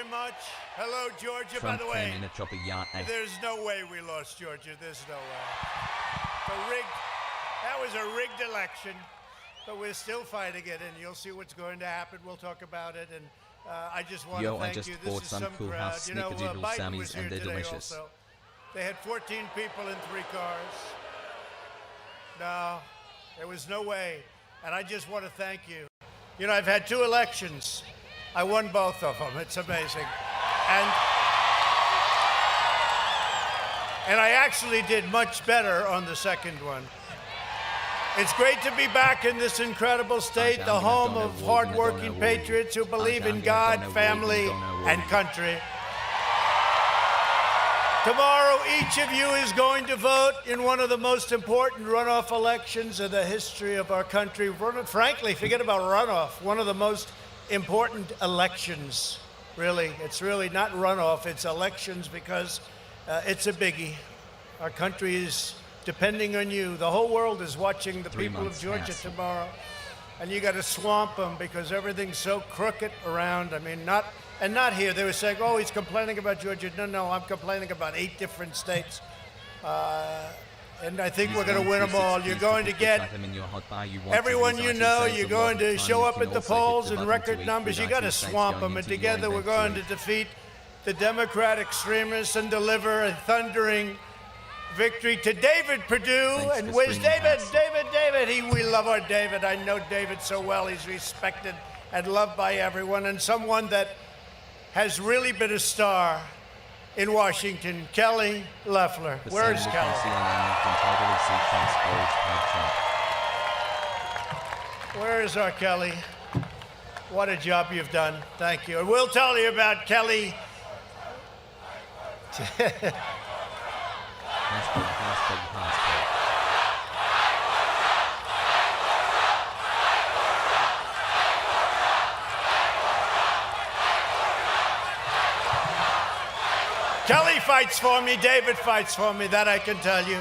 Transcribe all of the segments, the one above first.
very much. Hello, Georgia. By the way, there's no way we lost Georgia. There's no way. That was a rigged election, but we're still fighting it, and you'll see what's going to happen. We'll talk about it, and I just want to thank you. This is some Cool crowd. House You know, Biden was Sammies here and they're today delicious. also. They had 14 people in 3 cars. No, there was no way, and I just want to thank you. You know, I've had 2 elections. I won both of them. It's amazing. And I actually did much better on the second one. It's great to be back in this incredible state, the home of hardworking patriots who believe in God, family, and country. Tomorrow, each of you is going to vote in one of the most important runoff elections in the history of our country. Frankly, forget about runoff, one of the most important elections, really. It's really not runoff, it's elections, because it's a biggie. Our country is depending on you. The whole world is watching the people of Georgia tomorrow, and you got to swamp them because everything's so crooked around. I mean, not here. They were saying, oh, he's complaining about Georgia. No, I'm complaining about 8 different states. And I think we're going to win them all. You're going to get everyone you know. You're going to show up at the polls in record numbers. You got to swamp them, and together we're going to defeat the Democrat extremists and deliver a thundering victory to David Perdue. And where's David? David. We love our David. I know David so well. He's respected and loved by everyone, and someone that has really been a star in Washington, Kelly Loeffler. Where's Kelly? Where is our Kelly? What a job you've done. Thank you. And we'll tell you about Kelly. Kelly fights for me, David fights for me, that I can tell you.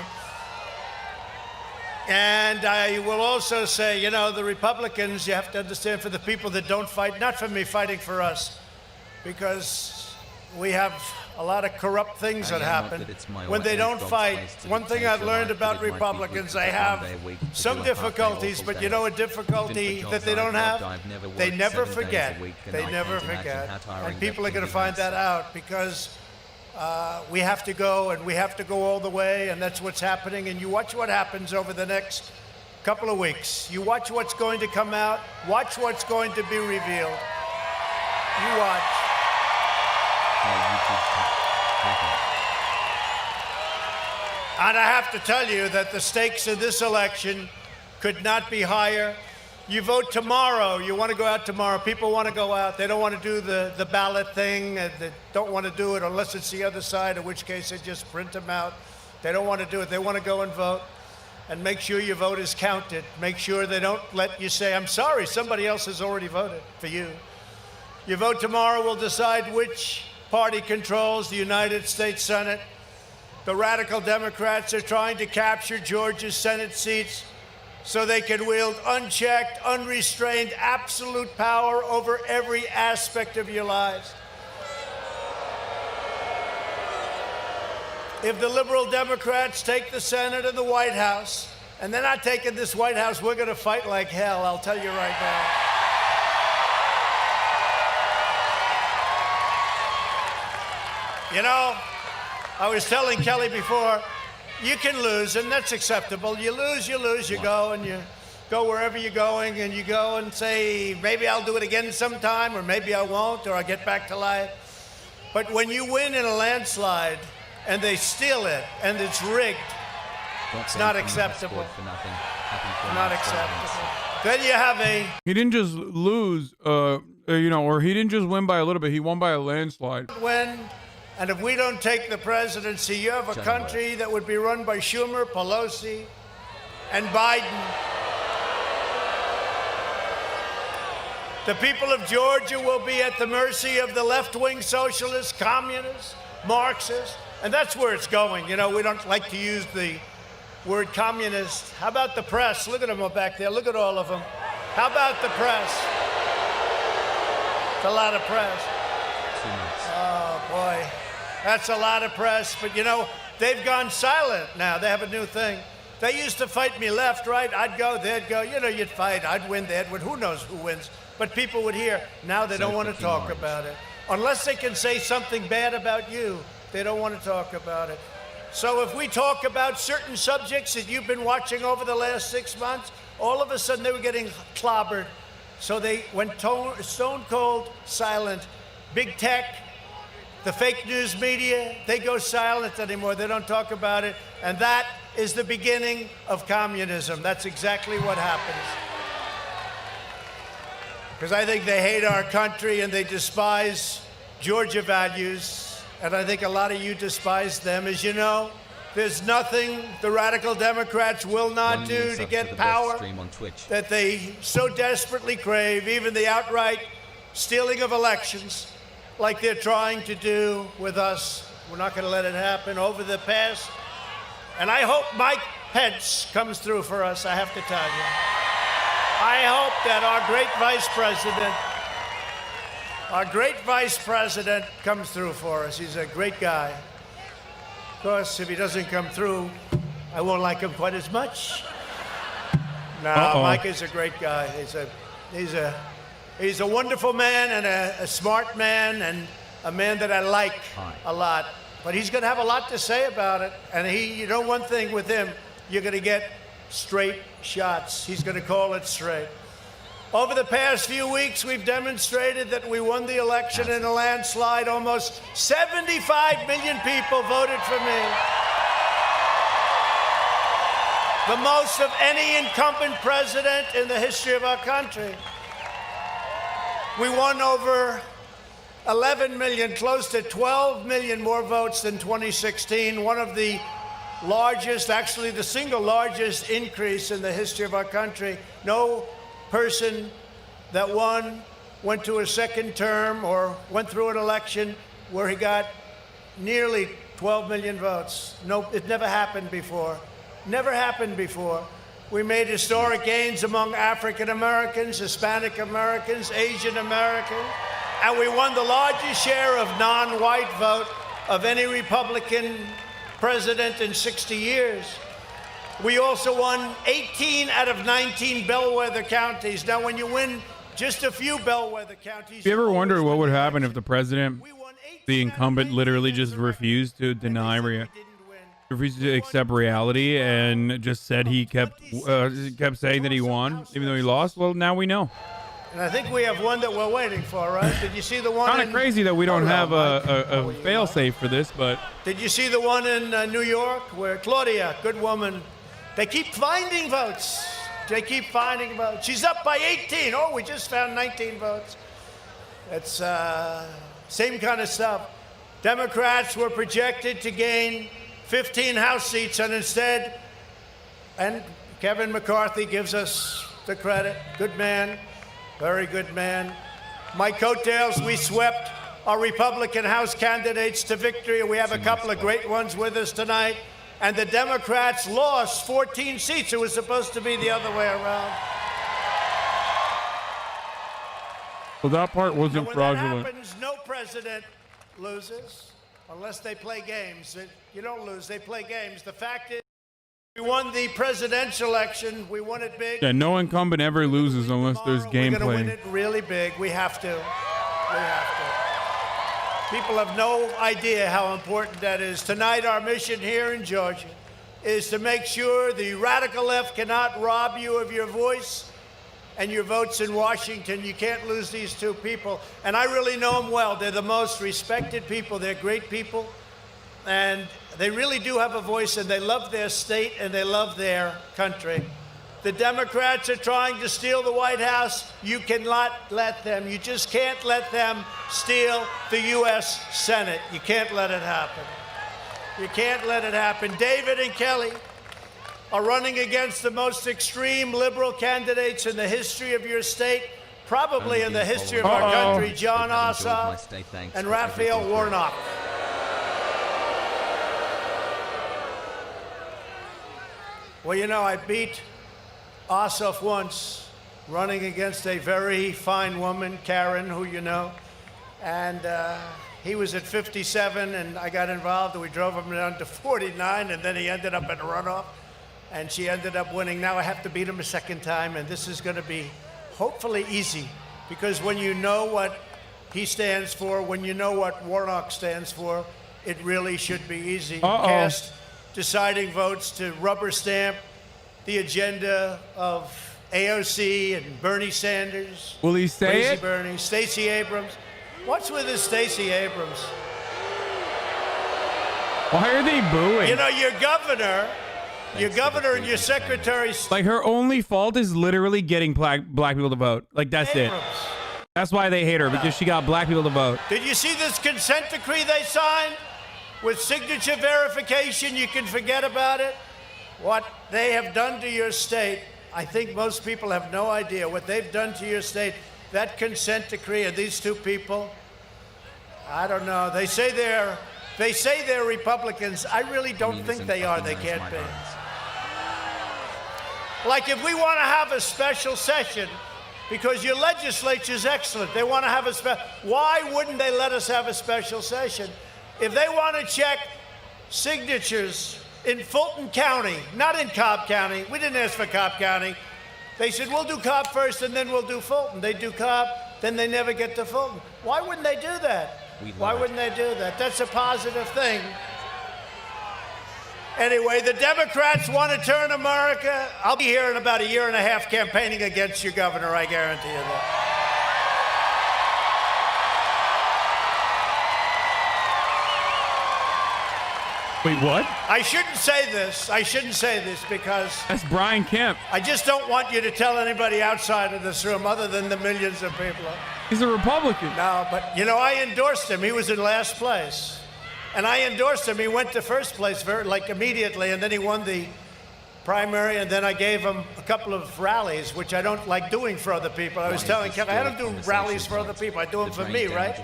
And I will also say, you know, the Republicans, you have to understand, for the people that don't fight, not for me, fighting for us, because we have a lot of corrupt things that happen. When they don't fight, one thing I've learned about Republicans, they have some difficulties, but you know a difficulty that they don't have? They never forget. They never forget. And people are going to find that out, because we have to go, and we have to go all the way, and that's what's happening. And you watch what happens over the next couple of weeks. You watch what's going to come out. Watch what's going to be revealed. You watch. And I have to tell you that the stakes in this election could not be higher. You vote tomorrow. You want to go out tomorrow. People want to go out. They don't want to do the ballot thing. They don't want to do it unless it's the other side, in which case they just print them out. They don't want to do it. They want to go and vote. And make sure your vote is counted. Make sure they don't let you say, I'm sorry, somebody else has already voted for you. Your vote tomorrow will decide which party controls the United States Senate. The radical Democrats are trying to capture Georgia's Senate seats so they can wield unchecked, unrestrained, absolute power over every aspect of your lives. If the liberal Democrats take the Senate and the White House, and they're not taking this White House, we're going to fight like hell, I'll tell you right now. You know, I was telling Kelly before, you can lose, and that's acceptable. You lose, you go, and you go wherever you're going, and you go and say, maybe I'll do it again sometime, or maybe I won't, or I'll get back to life. But when you win in a landslide, and they steal it, and it's rigged, it's not acceptable. Not acceptable. Then you have a... He didn't just lose, you know, or he didn't just win by a little bit. He won by a landslide. And if we don't take the presidency, you have a country that would be run by Schumer, Pelosi, and Biden. The people of Georgia will be at the mercy of the left-wing socialists, communists, Marxists, and that's where it's going. You know, we don't like to use the word communist. How about the press? Look at them back there. Look at all of them. How about the press? It's a lot of press. That's a lot of press, but you know, they've gone silent now. They have a new thing. They used to fight me left, right? I'd go, they'd go. You know, you'd fight. I'd win, they'd win. Who knows who wins? But people would hear. Now they don't want to talk about it. Unless they can say something bad about you, they don't want to talk about it. So if we talk about certain subjects that you've been watching over the last 6 months, all of a sudden they were getting clobbered. So they went stone cold silent. Big tech, the fake news media, they go silent anymore. They don't talk about it. And that is the beginning of communism. That's exactly what happens. Because I think they hate our country and they despise Georgia values. And I think a lot of you despise them. As you know, there's nothing the radical Democrats will not do to get power that they so desperately crave, even the outright stealing of elections like they're trying to do with us. We're not going to let it happen. Over the past, and I hope Mike Pence comes through for us, I have to tell you. I hope that our great vice president comes through for us. He's a great guy. Of course, if he doesn't come through, I won't like him quite as much. No, Mike is a great guy. He's a wonderful man and a smart man and a man that I like a lot. But he's going to have a lot to say about it. And you know one thing with him, you're going to get straight shots. He's going to call it straight. Over the past few weeks, we've demonstrated that we won the election in a landslide. Almost 75 million people voted for me. The most of any incumbent president in the history of our country. We won over 11 million, close to 12 million more votes than 2016. One of the largest, actually the single largest increase in the history of our country. No person that went to a second term or went through an election where he got nearly 12 million votes. No, it never happened before. Never happened before. We made historic gains among African Americans, Hispanic Americans, Asian Americans, and we won the largest share of non-white vote of any Republican president in 60 years. We also won 18 out of 19 bellwether counties. Now, when you win just a few bellwether counties... You ever wonder what would happen if the president, the incumbent, literally just refused to refused to accept reality and just said he kept saying that he won, even though he lost? Well, now we know. And I think we have one that we're waiting for, right? Did you see the one? Kind of crazy that we don't have a fail-safe for this, but... Did you see the one in New York where Claudia, good woman, they keep finding votes. They keep finding votes. She's up by 18. Oh, we just found 19 votes. It's same kind of stuff. Democrats were projected to gain 15 House seats, and instead, and Kevin McCarthy gives us the credit. Good man, very good man. My coattails, we swept our Republican House candidates to victory, and we have a couple of great ones with us tonight. And the Democrats lost 14 seats. It was supposed to be the other way around. Well, that part wasn't fraudulent. When that happens, no president loses unless they play games. You don't lose, they play games. The fact is, we won the presidential election. We won it big. Yeah, no incumbent ever loses unless there's game We're going to playing. win it really big. We have to. We have to. People have no idea how important that is. Tonight, our mission here in Georgia is to make sure the radical left cannot rob you of your voice and your votes in Washington. You can't lose these two people. And I really know them well. They're the most respected people. They're great people. And they really do have a voice, and they love their state, and they love their country. The Democrats are trying to steal the White House. You cannot let them. You just can't let them steal the U.S. Senate. You can't let it happen. You can't let it happen. David and Kelly are running against the most extreme liberal candidates in the history of your state, probably in the history of our country, John Ossoff and Raphael Warnock. Well, you know, I beat Ossoff once, running against a very fine woman, Karen, who you know, and He was at 57, and I got involved, and we drove him down to 49, and then he ended up in a runoff, and she ended up winning. Now I have to beat him a second time, and this is going to be hopefully easy, because when you know what he stands for, when you know what Warnock stands for, it really should be easy. Cast deciding votes to rubber stamp the agenda of AOC and Bernie Sanders. Will he say Crazy it? Bernie, Stacey Abrams. What's with this Stacey Abrams? Why are they booing? You know, your governor and your secretary. Like, her only fault is literally getting black people to vote. Like, that's Abrams. it. That's why they hate her, because she got black people to vote. Did you see this consent decree they signed? With signature verification, you can forget about it. What they have done to your state, I think most people have no idea what they've done to your state. That consent decree of these two people, I don't know. They say they're Republicans. I really don't think they are. They can't be. Like, if we want to have a special session, because your legislature's excellent, they want to have why wouldn't they let us have a special session? If they want to check signatures in Fulton County, not in Cobb County, we didn't ask for Cobb County. They said, we'll do Cobb first and then we'll do Fulton. They do Cobb, then they never get to Fulton. Why wouldn't they do that? Why wouldn't they do that? That's a positive thing. Anyway, the Democrats want to turn America. I'll be here in about a year and a half campaigning against your governor, I guarantee you that. Wait, what? I shouldn't say this. I shouldn't say this because That's Brian Kemp. I just don't want you to tell anybody outside of this room other than the millions of people. He's a Republican. No, but you know, I endorsed him. He was in last place. And I endorsed him. He went to first place immediately, and then he won the primary, and then I gave him a couple of rallies, which I don't like doing for other people. I was telling Kevin, I don't do rallies for other people. I do them for me, right?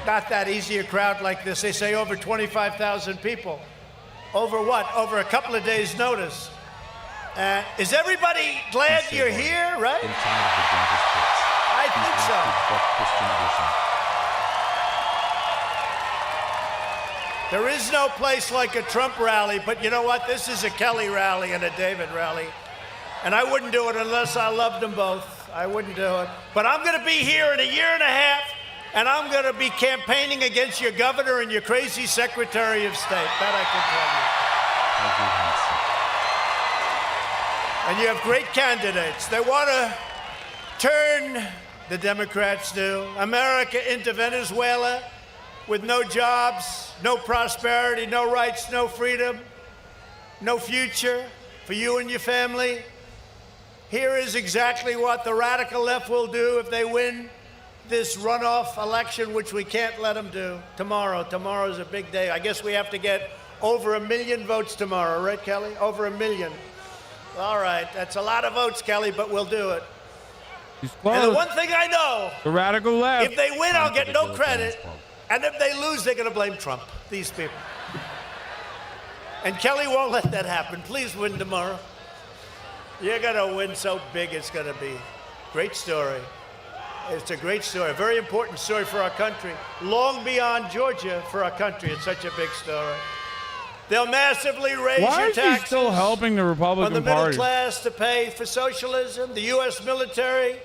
Not that easy, a crowd like this. They say over 25,000 people. Over what? Over a couple of days' notice. Is everybody glad you're here, right? I think so. There is no place like a Trump rally, but you know what? This is a Kelly rally and a David rally. And I wouldn't do it unless I loved them both. I wouldn't do it. But I'm going to be here in a year and a half, and I'm going to be campaigning against your governor and your crazy Secretary of State. That I can tell you. And you have great candidates. They want to turn, the Democrats do, America into Venezuela, with no jobs, no prosperity, no rights, no freedom, no future for you and your family. Here is exactly what the radical left will do if they win this runoff election, which we can't let them do tomorrow. Tomorrow's a big day. I guess we have to get over 1 million votes tomorrow, right, Kelly? Over 1 million. All right, that's a lot of votes, Kelly, but we'll do it. And the one thing I know, the radical left, if they win, I'll get no credit. And if they lose, they're going to blame Trump, these people. And Kelly won't let that happen. Please win tomorrow. You're going to win so big, it's going to be a great story. It's a great story, a very important story for our country. Long beyond Georgia for our country. It's such a big story. They'll massively raise your taxes. Why is he still helping the Republican on the middle Party? class to pay for socialism, the U.S. military,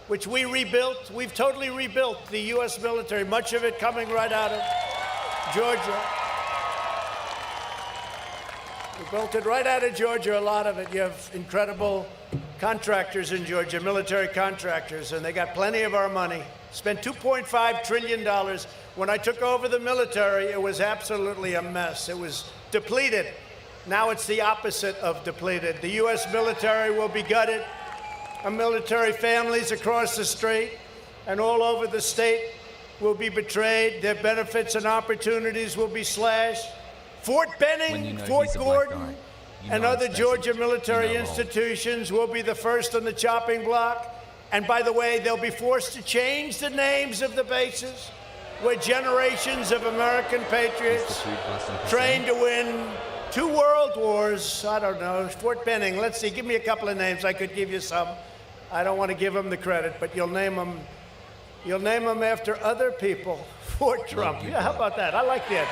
which we rebuilt. We've totally rebuilt the U.S. military, much of it coming right out of Georgia. We built it right out of Georgia, a lot of it. You have incredible contractors in Georgia, military contractors, and they got plenty of our money. Spent $2.5 trillion. When I took over the military, it was absolutely a mess. It was depleted. Now it's the opposite of depleted. The U.S. military will be gutted. Our military families across the street and all over the state will be betrayed. Their benefits and opportunities will be slashed. Fort Benning, Fort Gordon, and other Georgia military institutions will be the first on the chopping block. And by the way, they'll be forced to change the names of the bases where generations of American patriots trained to win 2 world wars. I don't know, Fort Benning, let's see, give me a couple of names. I could give you some. I don't want to give them the credit, but you'll name them. You'll name them after other people for Trump. Yeah, how about that? I like that.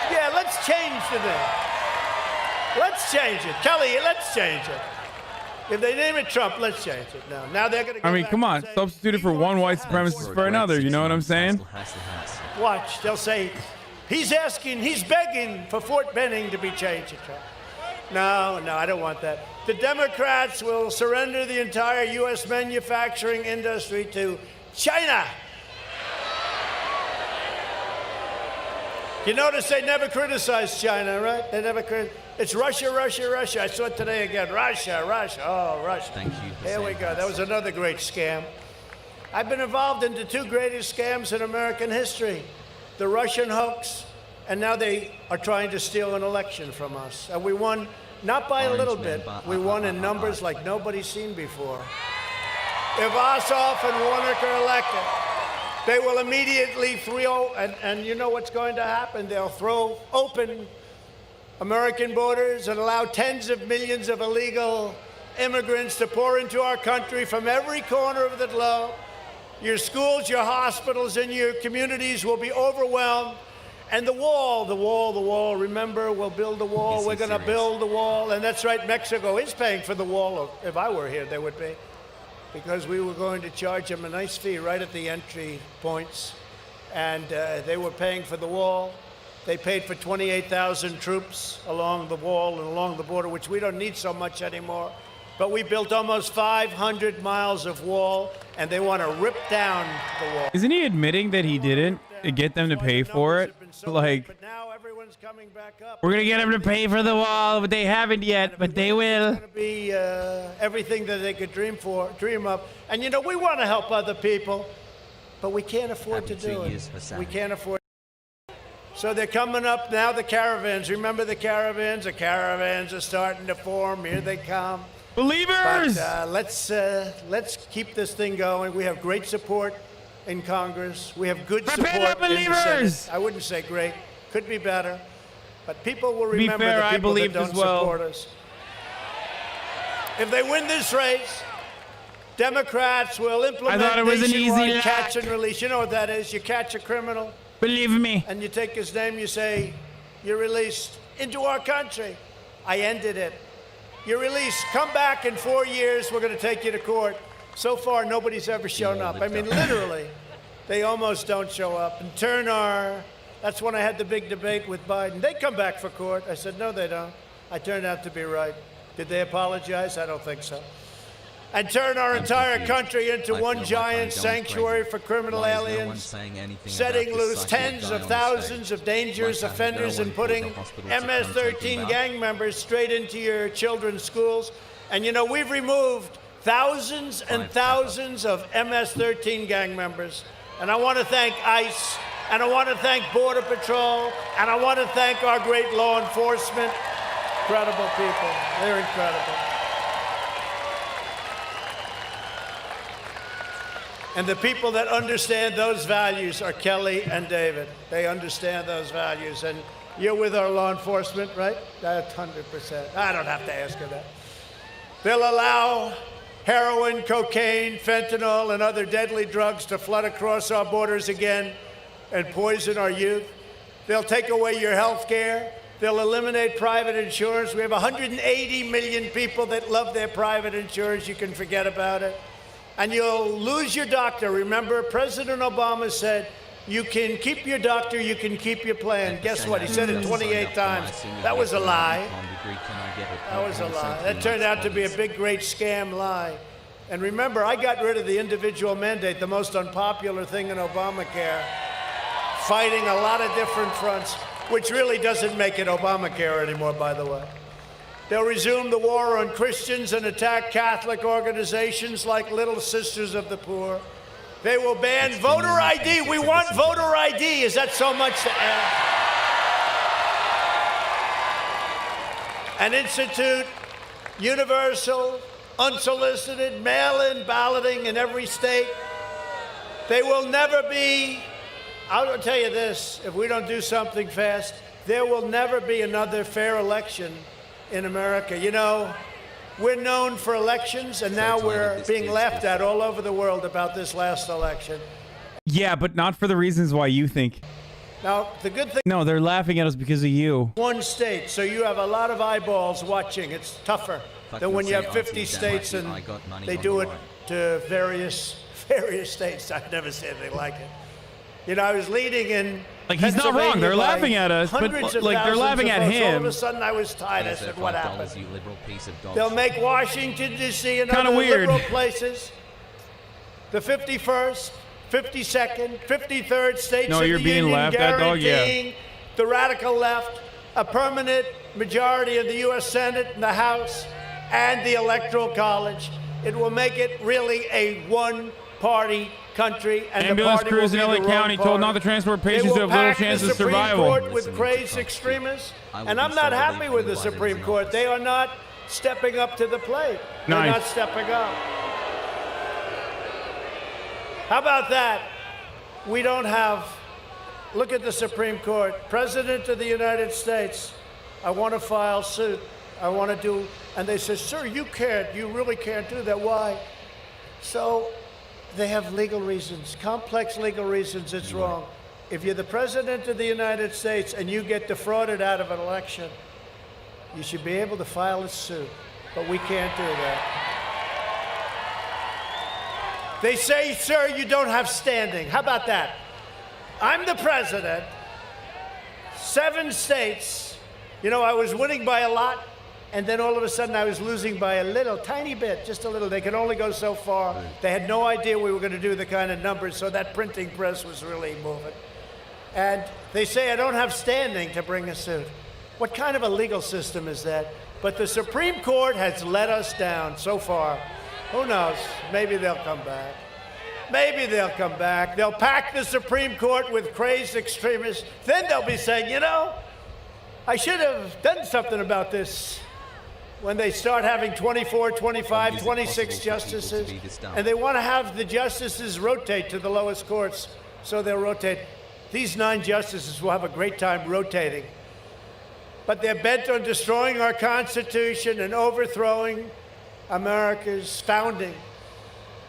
Yeah, let's change the name. Let's change it. Kelly, let's change it. If they name it Trump, let's change it. Now they're going to go I mean, back come and on. say, Substitute it for one white supremacist for another. You know what I'm saying? Watch, they'll say, he's begging for Fort Benning to be changed to Trump. No, I don't want that. The Democrats will surrender the entire U.S. manufacturing industry to China. You notice they never criticized China, right? They never It's Russia, Russia, Russia. I saw it today again. Russia, Russia. Oh, Russia. Thank you. Here we go. That was another great scam. I've been involved in the two greatest scams in American history, the Russian hoax, and now they are trying to steal an election from us. And we won, not by a little bit, we won in numbers like nobody's seen before. If Ossoff and Warnock are elected, they will immediately throw, and you know what's going to happen? They'll throw open American borders and allow tens of millions of illegal immigrants to pour into our country from every corner of the globe. Your schools, your hospitals, and your communities will be overwhelmed. And the wall, remember, we'll build the wall. We're going to build the wall. And that's right, Mexico is paying for the wall. If I were here, they would be. Because we were going to charge them a nice fee right at the entry points. And they were paying for the wall. They paid for 28,000 troops along the wall and along the border, which we don't need so much anymore. But we built almost 500 miles of wall, and they want to rip down the wall. Isn't he admitting that he didn't get them to pay for it? Like, but now everyone's coming back up. we're going to get them to pay for the wall, but they haven't yet, but they will. It's going to be everything that they could dream of. And, you know, we want to help other people, but we can't afford to do it. We can't afford. So they're coming up now, the caravans. Remember the caravans? The caravans are starting to form. Here they come. Believers! But let's keep this thing going. We have great support in Congress. We have good support in the Senate. I wouldn't say great. Could be better. But people will remember the people that don't support us. If they win this race, Democrats will implement nationwide catch and release. You know what that is? You catch a criminal. Believe me. And you take his name, you say, you're released into our country. I ended it. You're released. Come back in 4 years. We're going to take you to court. So far, nobody's ever shown up. I mean, literally, they almost don't show up. And Turner, that's when I had the big debate with Biden. They come back for court. I said, no, they don't. I turned out to be right. Did they apologize? I don't think so. And turn our entire country into one giant sanctuary for criminal aliens, setting loose tens of thousands of dangerous offenders and putting MS-13 gang members straight into your children's schools. And you know, we've removed thousands and thousands of MS-13 gang members. And I want to thank ICE, and I want to thank Border Patrol, and I want to thank our great law enforcement. Incredible people. They're incredible. And the people that understand those values are Kelly and David. They understand those values. And you're with our law enforcement, right? That's 100%. I don't have to ask her that. They'll allow heroin, cocaine, fentanyl, and other deadly drugs to flood across our borders again and poison our youth. They'll take away your health care. They'll eliminate private insurance. We have 180 million people that love their private insurance. You can forget about it. And you'll lose your doctor. Remember, President Obama said, you can keep your doctor, you can keep your plan. Guess what? He said it 28 times. That was a lie. That was a lie. That turned out to be a big, great scam lie. And remember, I got rid of the individual mandate, the most unpopular thing in Obamacare, fighting a lot of different fronts, which really doesn't make it Obamacare anymore, by the way. They'll resume the war on Christians and attack Catholic organizations like Little Sisters of the Poor. They will ban voter ID. We want voter ID. Is that so much to ask? And institute universal, unsolicited, mail-in balloting in every state. They will never be, I'll tell you this, if we don't do something fast, there will never be another fair election in America. You know, We're known for elections, and now we're being laughed at all over the world about this last election. Yeah, but not for the reasons why you think. Now, the good thing... No, they're laughing at us because of you. One state, so you have a lot of eyeballs watching. It's tougher than when you have 50 states and they do it to various states. I've never seen anything like it. You know, I was leading in like, he's not wrong. They're laughing at us, but like they're laughing at him. All of a sudden, I was tired. I said, "What happened?" They'll make Washington D.C. and other liberal places the 51st, 52nd, 53rd states no, of you're the being Union, laughed at, dog. Yeah. The radical left a permanent majority in the U.S. Senate and the House and the Electoral College. It will make it really a one-party country, and ambulance the crews in LA County told not to transport patients who have little chance of survival. Court with crazed extremists, and I'm not happy with the Supreme Court. They are not stepping up to the plate. They're not stepping up. How about that? We don't have. Look at the Supreme Court. President of the United States, I want to file suit. I want to do, and they say, sir, you can't. You really can't do that. Why? So. They have legal reasons, complex legal reasons it's wrong. If you're the President of the United States and you get defrauded out of an election, you should be able to file a suit, but we can't do that. They say, sir, you don't have standing. How about that? I'm the President, 7 states, you know, I was winning by a lot, and then all of a sudden I was losing by a little, tiny bit, just a little. They could only go so far. They had no idea we were going to do the kind of numbers, so that printing press was really moving. And they say I don't have standing to bring a suit. What kind of a legal system is that? But the Supreme Court has let us down so far. Who knows? Maybe they'll come back. Maybe they'll come back. They'll pack the Supreme Court with crazed extremists. Then they'll be saying, you know, I should have done something about this. When they start having 24, 25, 26 justices, and they want to have the justices rotate to the lowest courts, so they'll rotate. These 9 justices will have a great time rotating. But they're bent on destroying our Constitution and overthrowing America's founding.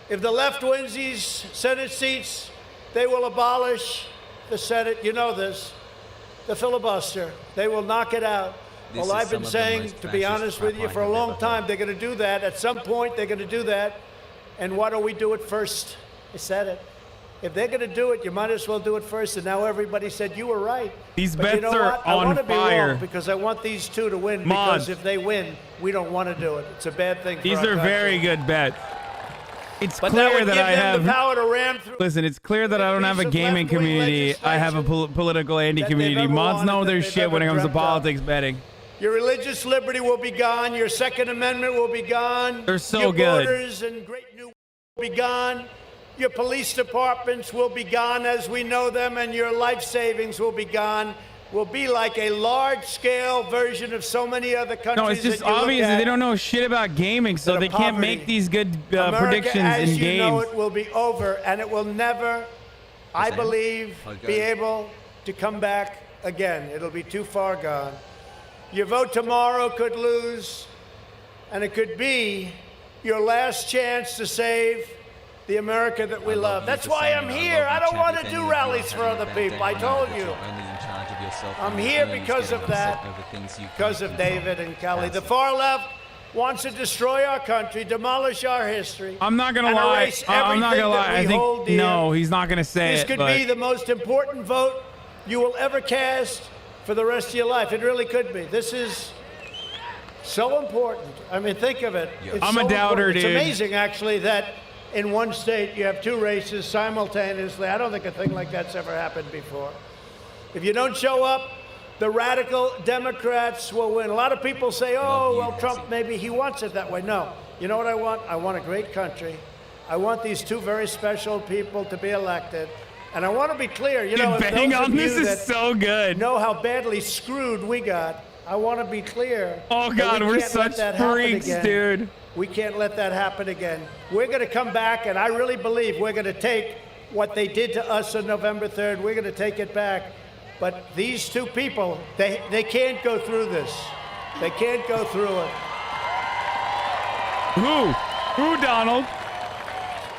If the left wins these Senate seats, they will abolish the Senate. You know this, the filibuster. They will knock it out. Well, I've been saying, to be honest with you, for a long time, they're going to do that. At some point, they're going to do that. And why don't we do it first? I said it. If they're going to do it, you might as well do it first. And now everybody said, you were right. These but bets you know are what? on I want to be fire. wrong because I want these 2 to win. Because if they win, we don't want to do it. It's a bad thing for These our are country. very good bets. It's but clear that that I have. The power to ram through. Listen, it's clear that I don't have a gaming community. I have a political anti-community. Mods know their shit when it comes to politics betting. Your religious liberty will be gone. Your Second Amendment will be gone. They're so your good. Borders and great new will be gone. Your police departments will be gone as we know them, and your life savings will be gone. Will be like a large-scale version of so many other countries. No, it's just obvious that they don't know shit about gaming, so they can't make these good predictions as in you games. know, it will be over, and it will never, I believe, be able to come back again. It'll be too far gone. Your vote tomorrow could lose, and it could be your last chance to save the America that we love. That's why I'm here. I don't want to do rallies for other people. I told you. I'm here because of that, because of David and Kelly. The far left wants to destroy our country, demolish our history. I'm not going to lie. I'm not going to lie. I think, no, he's not going to say it. This could be the most important vote you will ever cast for the rest of your life. It really could be. This is so important. I mean, think of it. I'm a doubter, dude. It's amazing, actually, that in one state you have 2 races simultaneously. I don't think a thing like that's ever happened before. If you don't show up, the radical Democrats will win. A lot of people say, oh, well, Trump, maybe he wants it that way. No. You know what I want? I want a great country. I want these 2 very special people to be elected. And I want to be clear, you know, betting on this is so good. Know how badly screwed we got. I want to be clear. Oh God, we're such freaks, dude. We can't let that happen again. We're going to come back, and I really believe we're going to take what they did to us on November 3rd. We're going to take it back. But these 2 people, they can't go through this. They can't go through it. Who, Donald?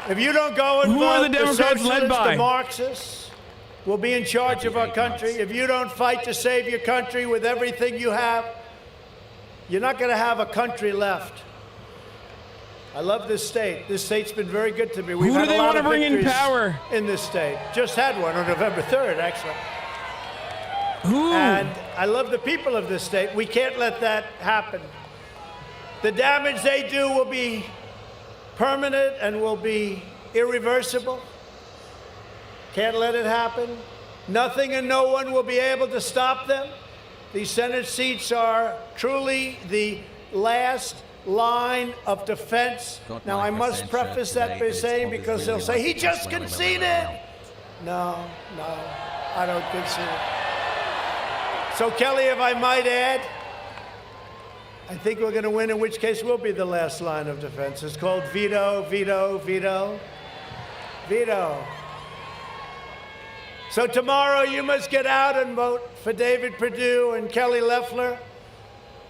If you don't go and Who vote, are the Democrats led socialists, by? the Marxists will be in charge of our country. If you don't fight to save your country with everything you have, you're not going to have a country left. I love this state. This state's been very good to me. We've Who had do they a lot want to of bring in victories power? in this state. Just had one on November 3rd, actually. Who? And I love the people of this state. We can't let that happen. The damage they do will be permanent and will be irreversible. Can't let it happen. Nothing and no one will be able to stop them. These Senate seats are truly the last line of defense. Now, I must preface that by saying, because they'll say, he just conceded. No, I don't concede. So, Kelly, if I might add, I think we're going to win, in which case we'll be the last line of defense. It's called veto, veto, veto, veto. So tomorrow you must get out and vote for David Perdue and Kelly Loeffler.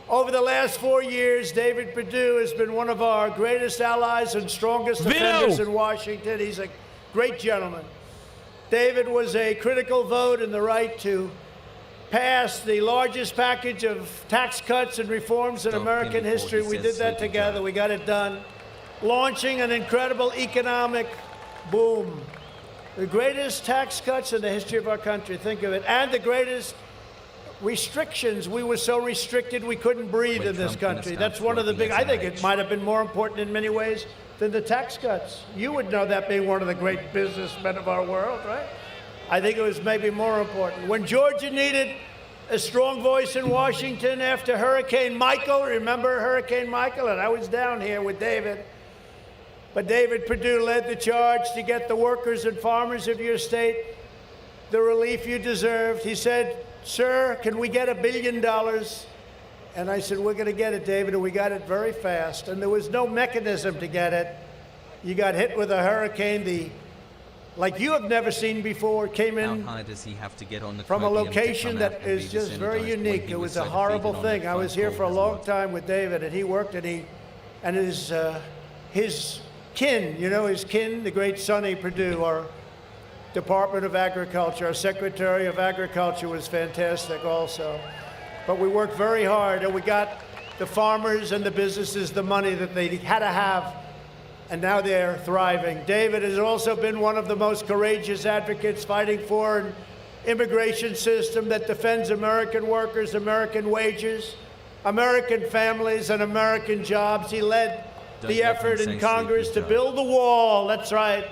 Over the last 4 years, David Perdue has been one of our greatest allies and strongest defenders in Washington. He's a great gentleman. David was a critical vote in the right to pass the largest package of tax cuts and reforms in American history. We did that together. We got it done. Launching an incredible economic boom. The greatest tax cuts in the history of our country. Think of it. And the greatest restrictions. We were so restricted we couldn't breathe in this country. That's one of the big, I think it might have been more important in many ways than the tax cuts. You would know that, being one of the great businessmen of our world, right? I think it was maybe more important. When Georgia needed a strong voice in Washington after Hurricane Michael, remember Hurricane Michael? And I was down here with David. But David Perdue led the charge to get the workers and farmers of your state the relief you deserved. He said, sir, can we get $1 billion? And I said, we're going to get it, David, and we got it very fast. And there was no mechanism to get it. You got hit with a hurricane, like you have never seen before, came in How high does he have to get on the from a location that is just very unique. It was a horrible thing. I was here for a long time with David, and he worked, and his kin, his kin, the great Sonny Perdue, our Department of Agriculture, our Secretary of Agriculture was fantastic also. But we worked very hard, and we got the farmers and the businesses the money that they had to have, and now they're thriving. David has also been one of the most courageous advocates fighting for an immigration system that defends American workers, American wages, American families, and American jobs. He led the effort in Congress to build the wall. That's right.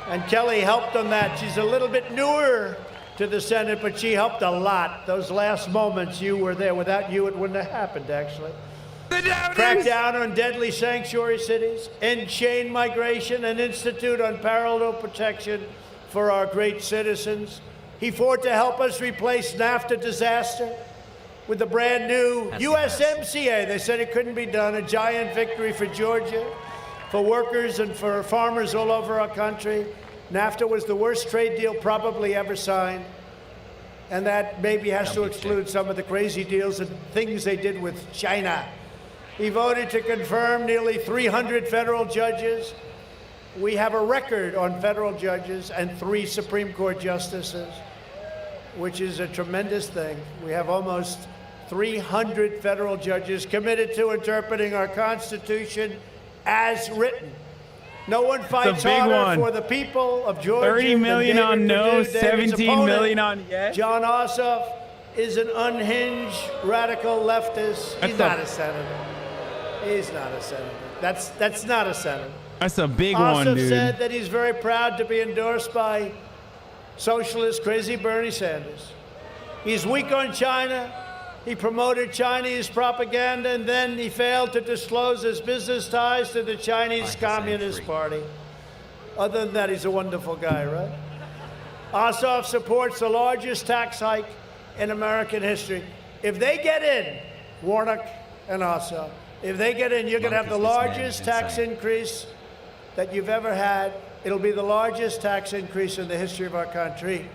And Kelly helped on that. She's a little bit newer to the Senate, but she helped a lot. Those last moments, you were there. Without you, it wouldn't have happened, actually. Crack down on deadly sanctuary cities, end chain migration, and institute unparalleled protection for our great citizens. He fought to help us replace NAFTA disaster with the brand new USMCA. They said it couldn't be done. A giant victory for Georgia, for workers and for farmers all over our country. NAFTA was the worst trade deal probably ever signed. And that maybe has to exclude some of the crazy deals and things they did with China. He voted to confirm nearly 300 federal judges. We have a record on federal judges and 3 Supreme Court justices, which is a tremendous thing. We have almost 300 federal judges committed to interpreting our Constitution as written. No one fights harder for the people of Georgia. 30 million on no, 17 million on yes. John Ossoff is an unhinged radical leftist. He's not a senator. He's not a senator. That's not a senator. That's a big Ossoff one, dude. said that he's very proud to be endorsed by socialist crazy Bernie Sanders. He's weak on China. He promoted Chinese propaganda, and then he failed to disclose his business ties to the Chinese Communist Party. Other than that, he's a wonderful guy, right? Ossoff supports the largest tax hike in American history. If they get in, Warnock and Ossoff, if they get in, you're going to have the largest tax increase that you've ever had. It'll be the largest tax increase in the history of our country.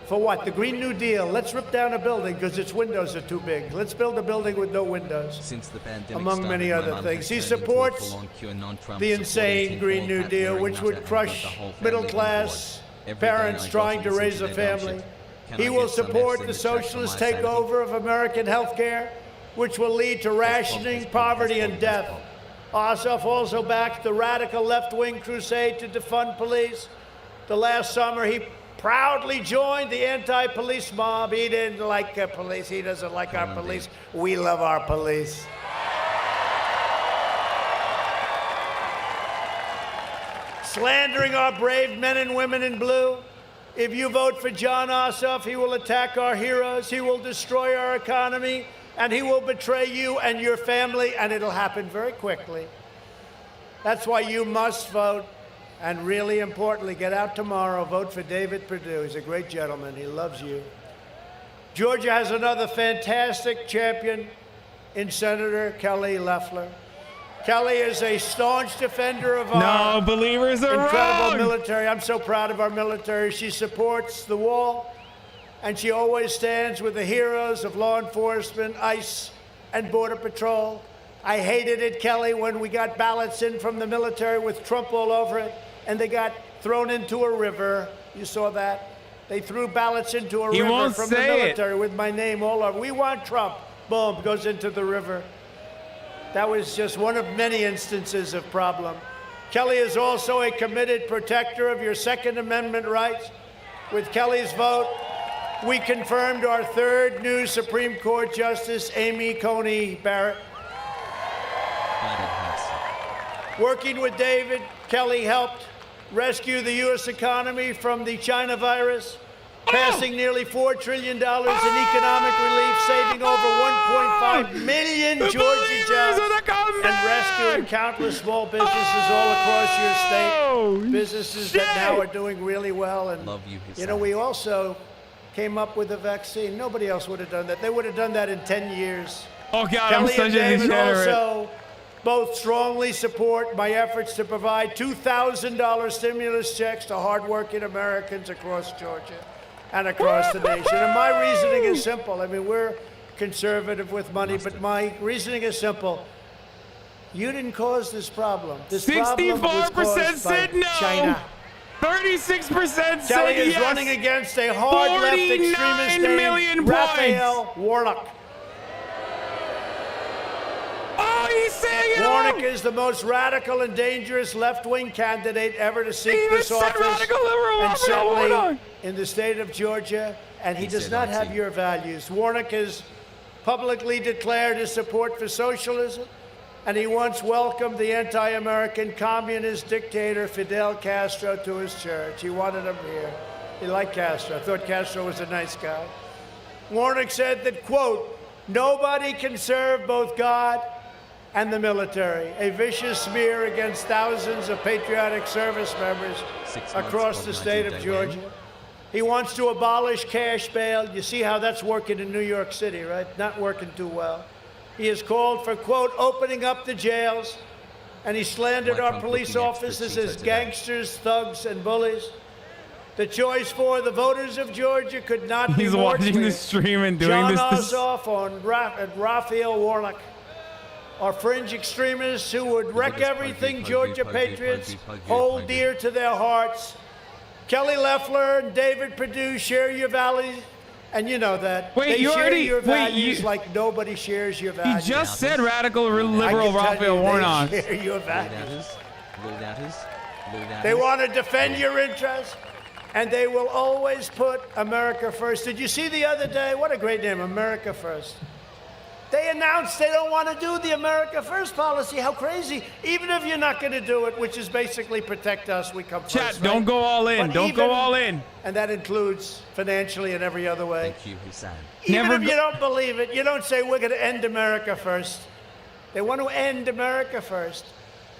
For what? The Green New Deal. Let's rip down a building because its windows are too big. Let's build a building with no windows. Since the pandemic among started, many my other mom things. has He turned into a supports full-on QAnon the Trump insane supporter, Green tin New hat Deal, wearing which nutter, would and crush got the whole family middle on class board. Every day parents I go trying to to listen raise to a their family. bullshit. Can He I will get some support extra the in the check socialist from my sanity? takeover of American health care, which will lead to rationing, poverty, and death. Ossoff also backs the radical left-wing crusade to defund police. The last summer, he proudly joined the anti-police mob. He didn't like police. He doesn't like our police. We love our police. Slandering our brave men and women in blue. If you vote for John Ossoff, he will attack our heroes, he will destroy our economy, and he will betray you and your family, and it'll happen very quickly. That's why you must vote. And really importantly, get out tomorrow, vote for David Perdue. He's a great gentleman. He loves you. Georgia has another fantastic champion in Senator Kelly Loeffler. Kelly is a staunch defender of our believers are incredible wrong. military. I'm so proud of our military. She supports the wall, and she always stands with the heroes of law enforcement, ICE, and Border Patrol. I hated it, Kelly, when we got ballots in from the military with Trump all over it, and they got thrown into a river. You saw that? They threw ballots into a river from the military with my name all over. We want Trump. Boom, goes into the river. That was just one of many instances of problem. Kelly is also a committed protector of your Second Amendment rights. With Kelly's vote, we confirmed our third new Supreme Court Justice, Amy Coney Barrett. Working with David, Kelly helped rescue the U.S. economy from the China virus, passing nearly $4 trillion in economic relief, saving over 1.5 million Georgia jobs, and rescuing countless small businesses all across your state. Businesses that now are doing really well. And, you know, we also came up with a vaccine. Nobody else would have done that. They would have done that in 10 years. Oh, God, Kelly I'm such and David a degenerate. also both strongly support my efforts to provide $2,000 stimulus checks to hardworking Americans across Georgia and across the nation. And my reasoning is simple. I mean, we're conservative with money, but my reasoning is simple. You didn't cause this problem. This problem was caused by China. 36% said Kelly is yes. running against a hard left extremist named Raphael Warnock. Oh, he's saying it. Warnock is the most radical and dangerous left-wing candidate ever to seek He this even said office, radical liberal. and Hold certainly on. in the state of Georgia, and he does not have your values. Warnock has publicly declared his support for socialism, and he once welcomed the anti-American communist dictator Fidel Castro to his church. He wanted him here. He liked Castro. I thought Castro was a nice guy. Warnock said that, quote, "Nobody can serve both God and the military," a vicious smear against thousands of patriotic service members across the state of Georgia. He wants to abolish cash bail. You see how that's working in New York City, right? Not working too well. He has called for, quote, "opening up the jails," and he slandered our police officers as gangsters, thugs, and bullies. The choice for the voters of Georgia could not be He's more watching clear. the stream and doing John this. Ossoff and Raphael Warnock are fringe extremists who would wreck everything Georgia patriots hold dear to their hearts. Kelly Loeffler and David Perdue share your values, and you know that. Wait, they you share already- your wait, values you- like nobody shares your He values. just said radical I liberal can tell Raphael you Warnock. They share your values. They want to defend your interests, and they will always put America first. Did you see the other day? What a great name, America First. They announced they don't want to do the America First policy. How crazy. Even if you're not going to do it, which is basically protect us, we come Chat, first. don't right? go all in. But Don't go all in. And that includes financially and every other way. Thank you, Hasan. Even Never if go- you don't believe it, you don't say we're going to end America first. They want to end America first.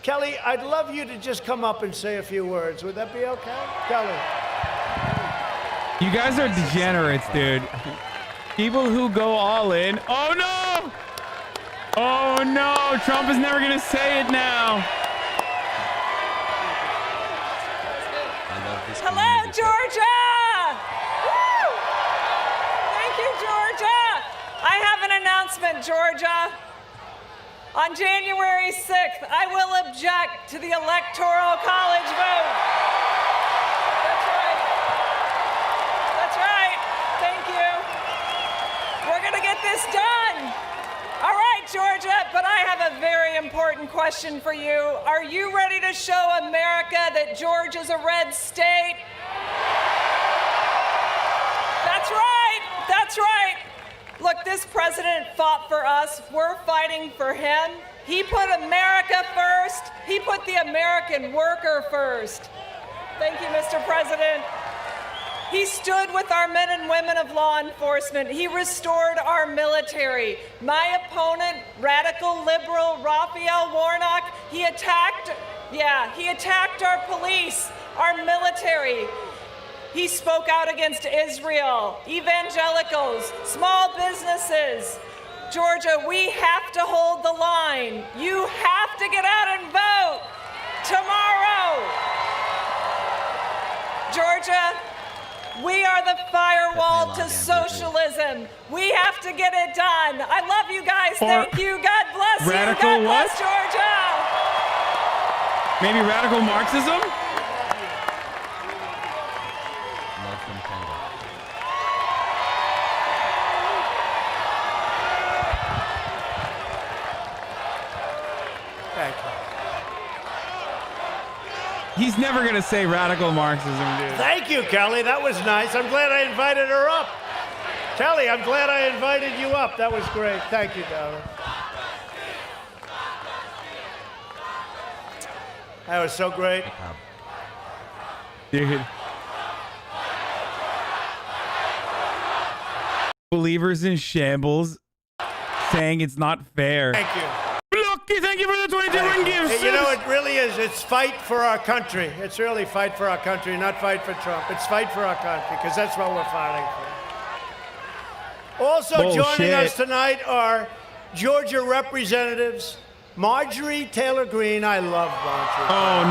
Kelly, I'd love you to just come up and say a few words. Would that be okay? Kelly. You guys are degenerates, dude. People who go all in. Oh no! Oh no! Trump is never gonna say it now. I love this Hello, community. Georgia! Woo! announcement, Georgia. On January 6th, I will object to the Electoral College vote. That's right. That's right. Thank you. We're going to get this done. All right, Georgia, but I have a very important question for you. Are you ready to show America that Georgia's a red state? That's right. That's right. Look, this president fought for us. We're fighting for him. He put America first. He put the American worker first. Thank you, Mr. President. He stood with our men and women of law enforcement. He restored our military. My opponent, radical liberal Raphael Warnock, he attacked our police, our military. He spoke out against Israel, evangelicals, small businesses. Georgia, we have to hold the line. You have to get out and vote tomorrow. Georgia, we are the firewall to socialism. We have to get it done. I love you guys. Thank you. God bless you. Radical God bless what? Georgia. Maybe radical Marxism? Thank you. He's never going to say radical Marxism, dude. Thank you, Kelly. That was nice. I'm glad I invited her up. Kelly, I'm glad I invited you up. That was great. Thank you, darling. That was so great. Dude. Believers in shambles saying it's not fair. Thank you. Lucky, thank you for the 21 gifts. You know, it really is. It's fight for our country. It's really fight for our country, not fight for Trump. It's fight for our country, because that's what we're fighting for. Also joining us tonight are Georgia representatives Marjorie Taylor Greene. I love Marjorie. Oh,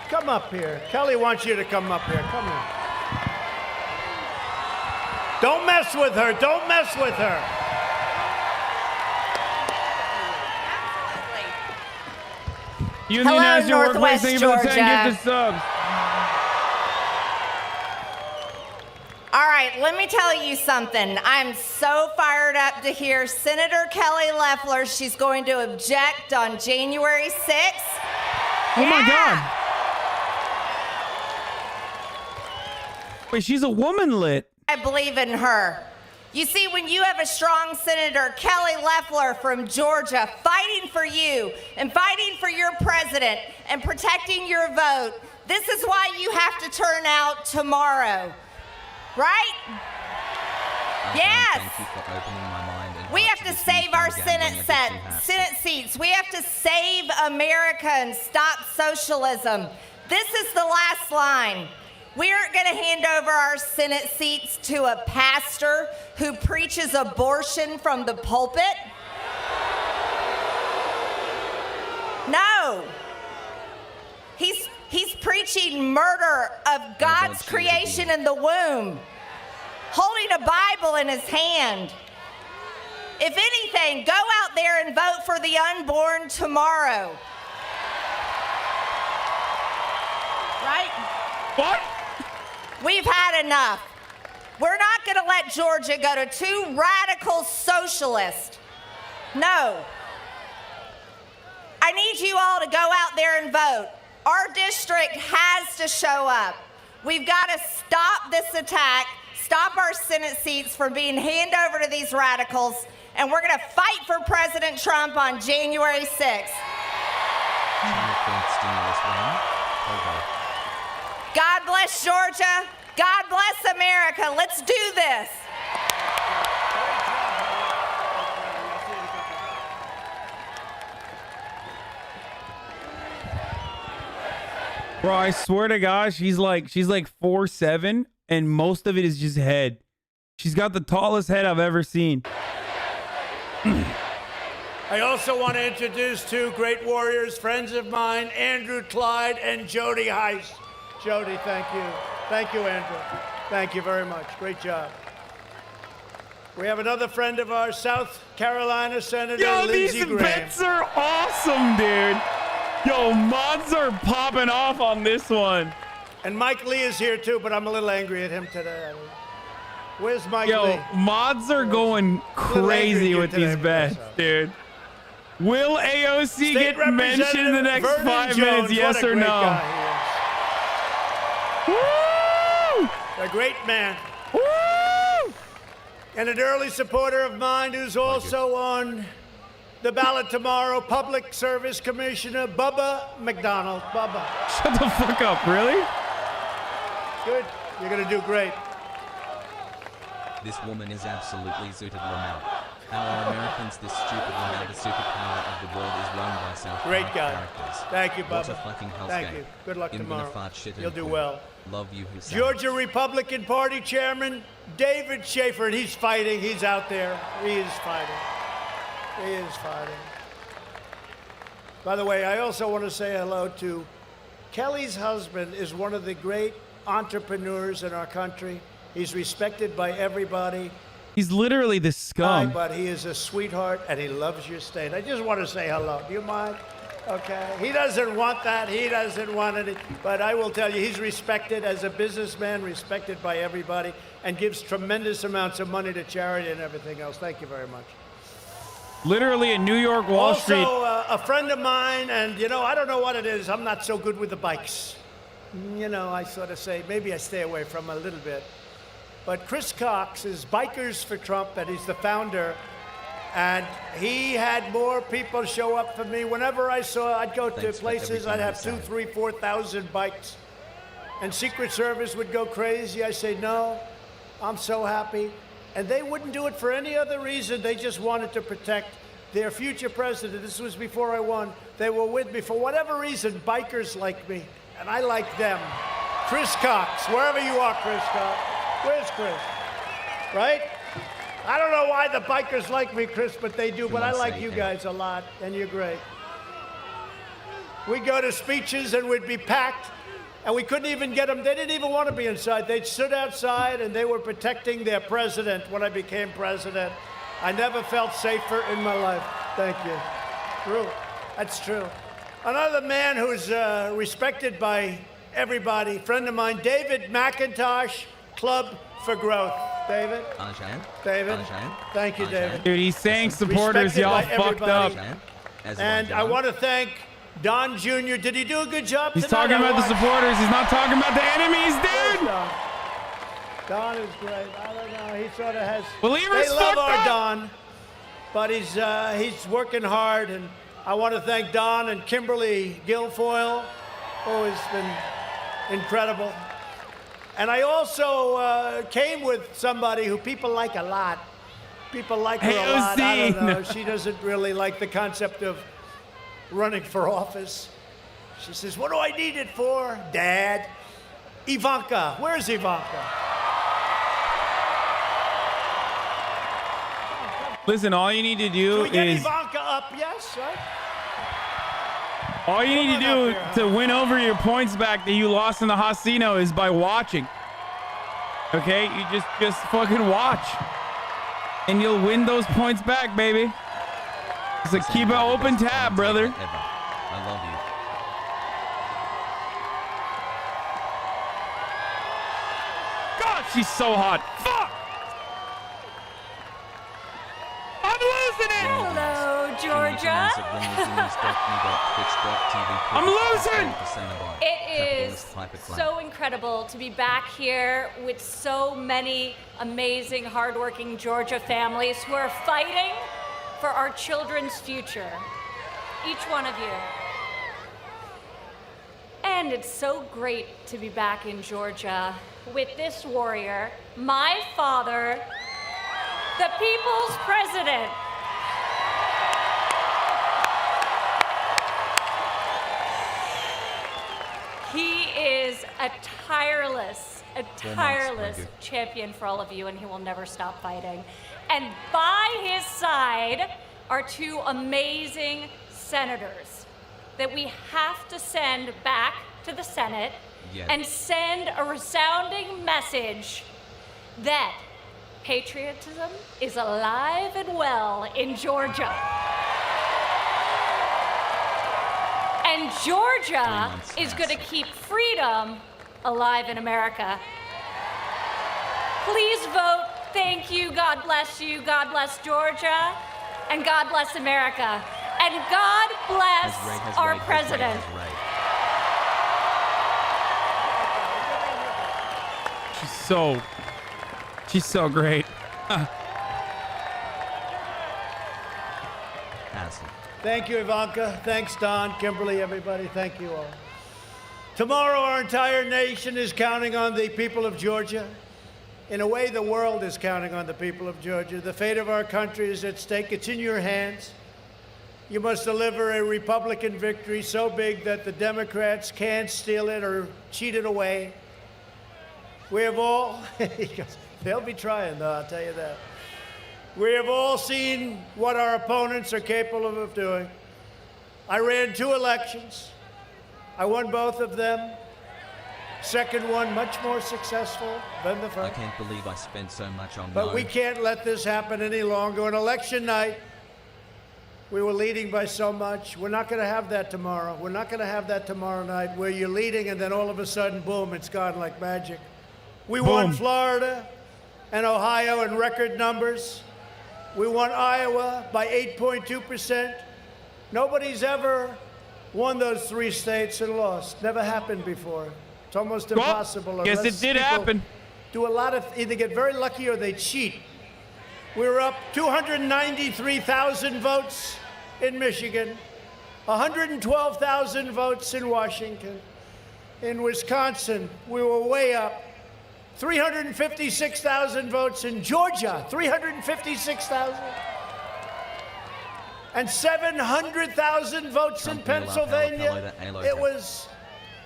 no. Come up here. Kelly wants you to come up here. Come here. Don't mess with her. Don't mess with her. Union as your workplace. Thank you for the 10 gifted subs. All right, let me tell you something. I'm so fired up to hear Senator Kelly Loeffler. She's going to object on January 6th. Oh, my God. Wait, she's a woman lit. I believe in her. You see, when you have a strong Senator Kelly Loeffler from Georgia fighting for you and fighting for your president and protecting your vote, this is why you have to turn out tomorrow. Right? Yes. Thank you for opening my mind. We have to save our Senate seats. We have to save America and stop socialism. This is the last line. We aren't going to hand over our Senate seats to a pastor who preaches abortion from the pulpit. No. He's preaching murder of God's creation in the womb, holding a Bible in his hand. If anything, go out there and vote for the unborn tomorrow. Right? What? We've had enough. We're not going to let Georgia go to two radical socialists. No. I need you all to go out there and vote. Our district has to show up. We've got to stop this attack, stop our Senate seats from being handed over to these radicals, and we're going to fight for President Trump on January 6th. God bless Georgia. God bless America. Let's do this. Bro, I swear to God, she's like 4'7", and most of it is just head. She's got the tallest head I've ever seen. I also want to introduce two great warriors, friends of mine, Andrew Clyde and Jody Heist. Jody, thank you. Thank you, Andrew. Thank you very much. Great job. We have another friend of ours, South Carolina Senator Yo, Lindsey these Graham. bets are awesome, dude. Yo, mods are popping off on this one. And Mike Lee is here too, but I'm a little angry at him today. Where's Mike Yo, Lee? mods are going crazy with these bets, dude. Will AOC State get mentioned in the next Vernon 5 Jones, minutes, yes what a or great no? guy he Woo! is. A great man. Woo! And an early supporter of mine who's also on the ballot tomorrow, Public Service Commissioner Bubba McDonald. Bubba. Shut the fuck up, really? Good. You're going to do great. This woman is absolutely zooted Lamau. How are Americans this stupid Lamau? The superpower of the world is run by South Great Park guy. characters. Thank you, What a Bubba. fucking hellscape. Thank you. Good luck tomorrow. Shit You'll do and well. Love you, Hussein. Georgia Republican Party Chairman David Schaefer, and he's fighting. He's out there. He is fighting. He is fighting. By the way, I also want to say hello to Kelly's husband is one of the great entrepreneurs in our country. He's respected by everybody. He's literally the scum. But he is a sweetheart, and he loves your state. I just want to say hello. Do you mind? Okay. He doesn't want that. He doesn't want it. But I will tell you, he's respected as a businessman, respected by everybody, and gives tremendous amounts of money to charity and everything else. Thank you very much. Literally in New York, Wall Street. Also, a friend of mine, and, you know, I don't know what it is. I'm not so good with the bikes. You know, I sort of say, maybe I stay away from a little bit. But Chris Cox is Bikers for Trump, and he's the founder. And he had more people show up for me. Whenever I saw, I'd go to places, I'd have 2,000, 3,000, 4,000 bikes. And Secret Service would go crazy. I say, no, I'm so happy. And they wouldn't do it for any other reason. They just wanted to protect their future president. This was before I won. They were with me. For whatever reason, bikers like me, and I like them. Chris Cox, wherever you are, Chris Cox. Where's Chris? Right? I don't know why the bikers like me, Chris, but they do. But I like you guys a lot, and you're great. We'd go to speeches, and we'd be packed, and we couldn't even get them. They didn't even want to be inside. They stood outside, and they were protecting their president when I became president. I never felt safer in my life. Thank you. True. That's true. Another man who's respected by everybody, friend of mine, David McIntosh, Club for Growth. David? David? Thank you, David. Dude, he's saying supporters, y'all fucked up. And I want to thank Don Jr. Did he do a good job He's tonight? talking about the supporters. He's not talking about the enemies, dude. Don is great. I don't know. He sort of has. Believers they love fucked our up. Don, but he's working hard, and I want to thank Don and Kimberly Guilfoyle, who has been incredible. And I also came with somebody who people like a lot. People like her a lot. I don't know. She doesn't really like the concept of running for office. She says, "What do I need it for, Dad?" Ivanka. Where's Ivanka? Listen, all you need to do Can we get is Ivanka up? Yes, right? all you need to do to win over your points back that you lost in the Hasino is by watching. Okay, you just fucking watch, and you'll win those points back, baby. It's like keep an open tab, brother. I love you. God, she's so hot. Fuck! I'm losing it! Hello, Georgia. I'm losing! It is so incredible to be back here with so many amazing, hardworking Georgia families who are fighting for our children's future. Each one of you. And it's so great to be back in Georgia with this warrior, my father, the people's president. He is a tireless champion for all of you, and he will never stop fighting. And by his side are two amazing senators that we have to send back to the Senate and send a resounding message that Patriotism is alive and well in Georgia. And Georgia is going to keep freedom alive in America. Please vote. Thank you. God bless you. God bless Georgia. And God bless America. And God bless our president. She's so great. Hasan. Thank you, Ivanka. Thanks, Don, Kimberly, everybody. Thank you all. Tomorrow, our entire nation is counting on the people of Georgia. In a way, the world is counting on the people of Georgia. The fate of our country is at stake. It's in your hands. You must deliver a Republican victory so big that the Democrats can't steal it or cheat it away. We have all, they'll be trying, though, I'll tell you that. We have all seen what our opponents are capable of doing. I ran 2 elections. I won both of them. Second one, much more successful than the first. I can't believe I spent so much on But we can't let this happen any longer. On election night, we were leading by so much. We're not going to have that tomorrow. We're not going to have that tomorrow night where you're leading and then all of a sudden, boom, it's gone like magic. We won Florida and Ohio in record numbers. We won Iowa by 8.2%. Nobody's ever won those 3 states and lost. Never happened before. It's almost impossible. Guess it did happen. Do a lot of either get very lucky or they cheat. We were up 293,000 votes in Michigan, 112,000 votes in Washington. In Wisconsin, we were way up. 356,000 votes in Georgia, 356,000. And 700,000 votes in Pennsylvania. It was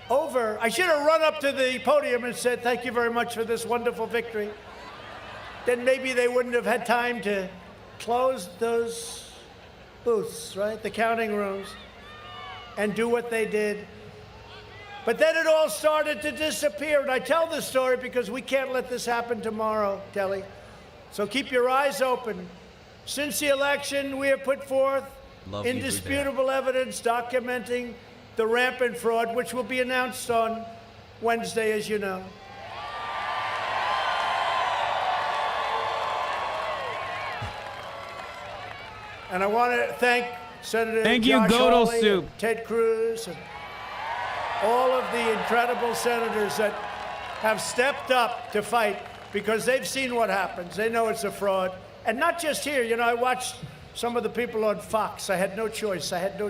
over. I should have run up to the podium and said, thank you very much for this wonderful victory. Then maybe they wouldn't have had time to close those booths, right? The counting rooms, and do what they did. But then it all started to disappear. And I tell this story because we can't let this happen tomorrow, Kelly. So keep your eyes open. Since the election, we have put forth indisputable evidence documenting the rampant fraud, which will be announced on Wednesday, as you know. And I want to thank Senator Josh Hawley and Ted Cruz and all of the incredible senators that have stepped up to fight because they've seen what happens. They know it's a fraud. And not just here. You know, I watched some of the people on Fox. I had no choice. I had to.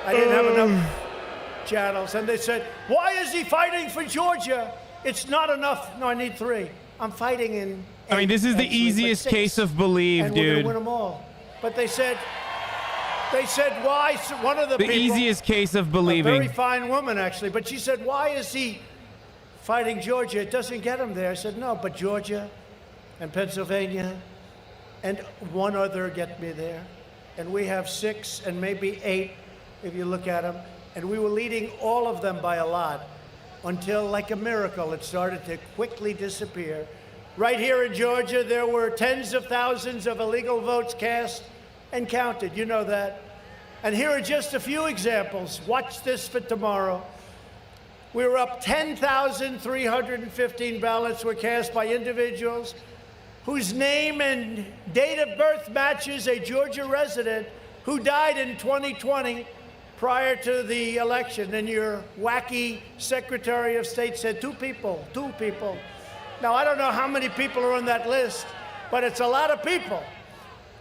I didn't have enough channels. And they said, why is he fighting for Georgia? It's not enough. No, I need 3. I'm fighting in... I mean, this is the easiest case of believe, and dude. We're going to win them all. But they said, why? One of the people... The easiest case of believing. A very fine woman, actually. But she said, why is he fighting Georgia? It doesn't get him there. I said, no, but Georgia and Pennsylvania and one other get me there. And we have 6 and maybe 8, if you look at them. And we were leading all of them by a lot until, like a miracle, it started to quickly disappear. Right here in Georgia, there were tens of thousands of illegal votes cast and counted. You know that. And here are just a few examples. Watch this for tomorrow. We were up 10,315 ballots were cast by individuals whose name and date of birth matches a Georgia resident who died in 2020 prior to the election. And your wacky Secretary of State said 2 people. Now, I don't know how many people are on that list, but it's a lot of people.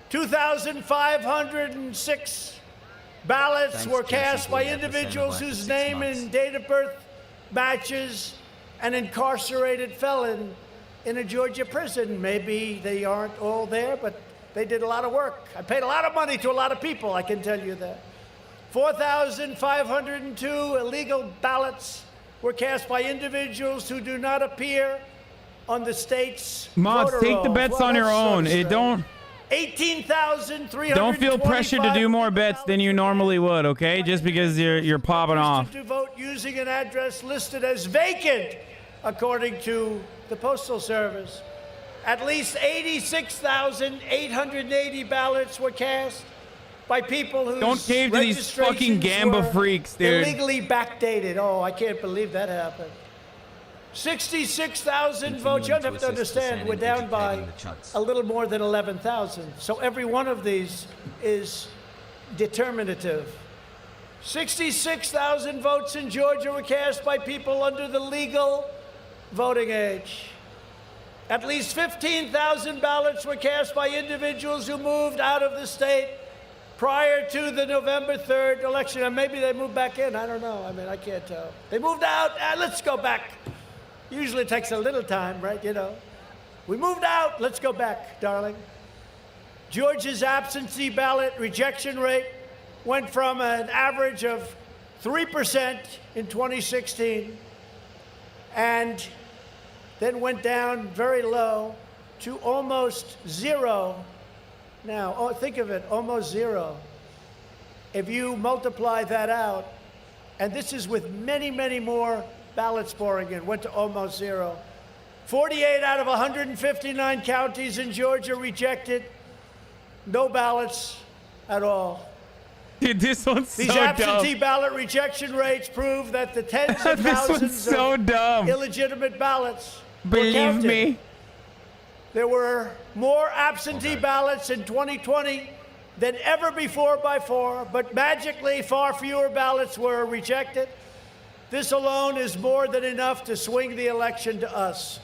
2,506 ballots were cast by individuals whose name and date of birth matches an incarcerated felon in a Georgia prison. Maybe they aren't all there, but they did a lot of work. I paid a lot of money to a lot of people, I can tell you that. 4,502 illegal ballots were cast by individuals who do not appear on the state's Mods, take the bets on your own. It don't 18,300. Don't feel pressured to do more bets than you normally would, okay? Just because you're popping off. To vote using an address listed as vacant according to the Postal Service. At least 86,880 ballots were cast by people whose Don't cave to these fucking registrations Gamba were freaks, dude. illegally backdated. Oh, I can't believe that happened. 66,000 votes. You have to understand, we're down by a little more than 11,000. So every one of these is determinative. 66,000 votes in Georgia were cast by people under the legal voting age. At least 15,000 ballots were cast by individuals who moved out of the state prior to the November 3rd election. And maybe they moved back in. I don't know. I mean, I can't tell. They moved out. Let's go back. Usually it takes a little time, right? You know. We moved out. Let's go back, darling. Georgia's absentee ballot rejection rate went from an average of 3% in 2016 and then went down very low to almost zero now. Oh, think of it, almost zero. If you multiply that out, and this is with many, many more ballots pouring in, went to almost zero. 48 out of 159 counties in Georgia rejected. No ballots at all. Dude, this one's so These dumb. absentee ballot rejection rates prove that the tens of This one's thousands so of dumb. illegitimate ballots were Believe counted. me. There were more absentee ballots in 2020 than ever before by far, but magically far fewer ballots were rejected. This alone is more than enough to swing the election to us.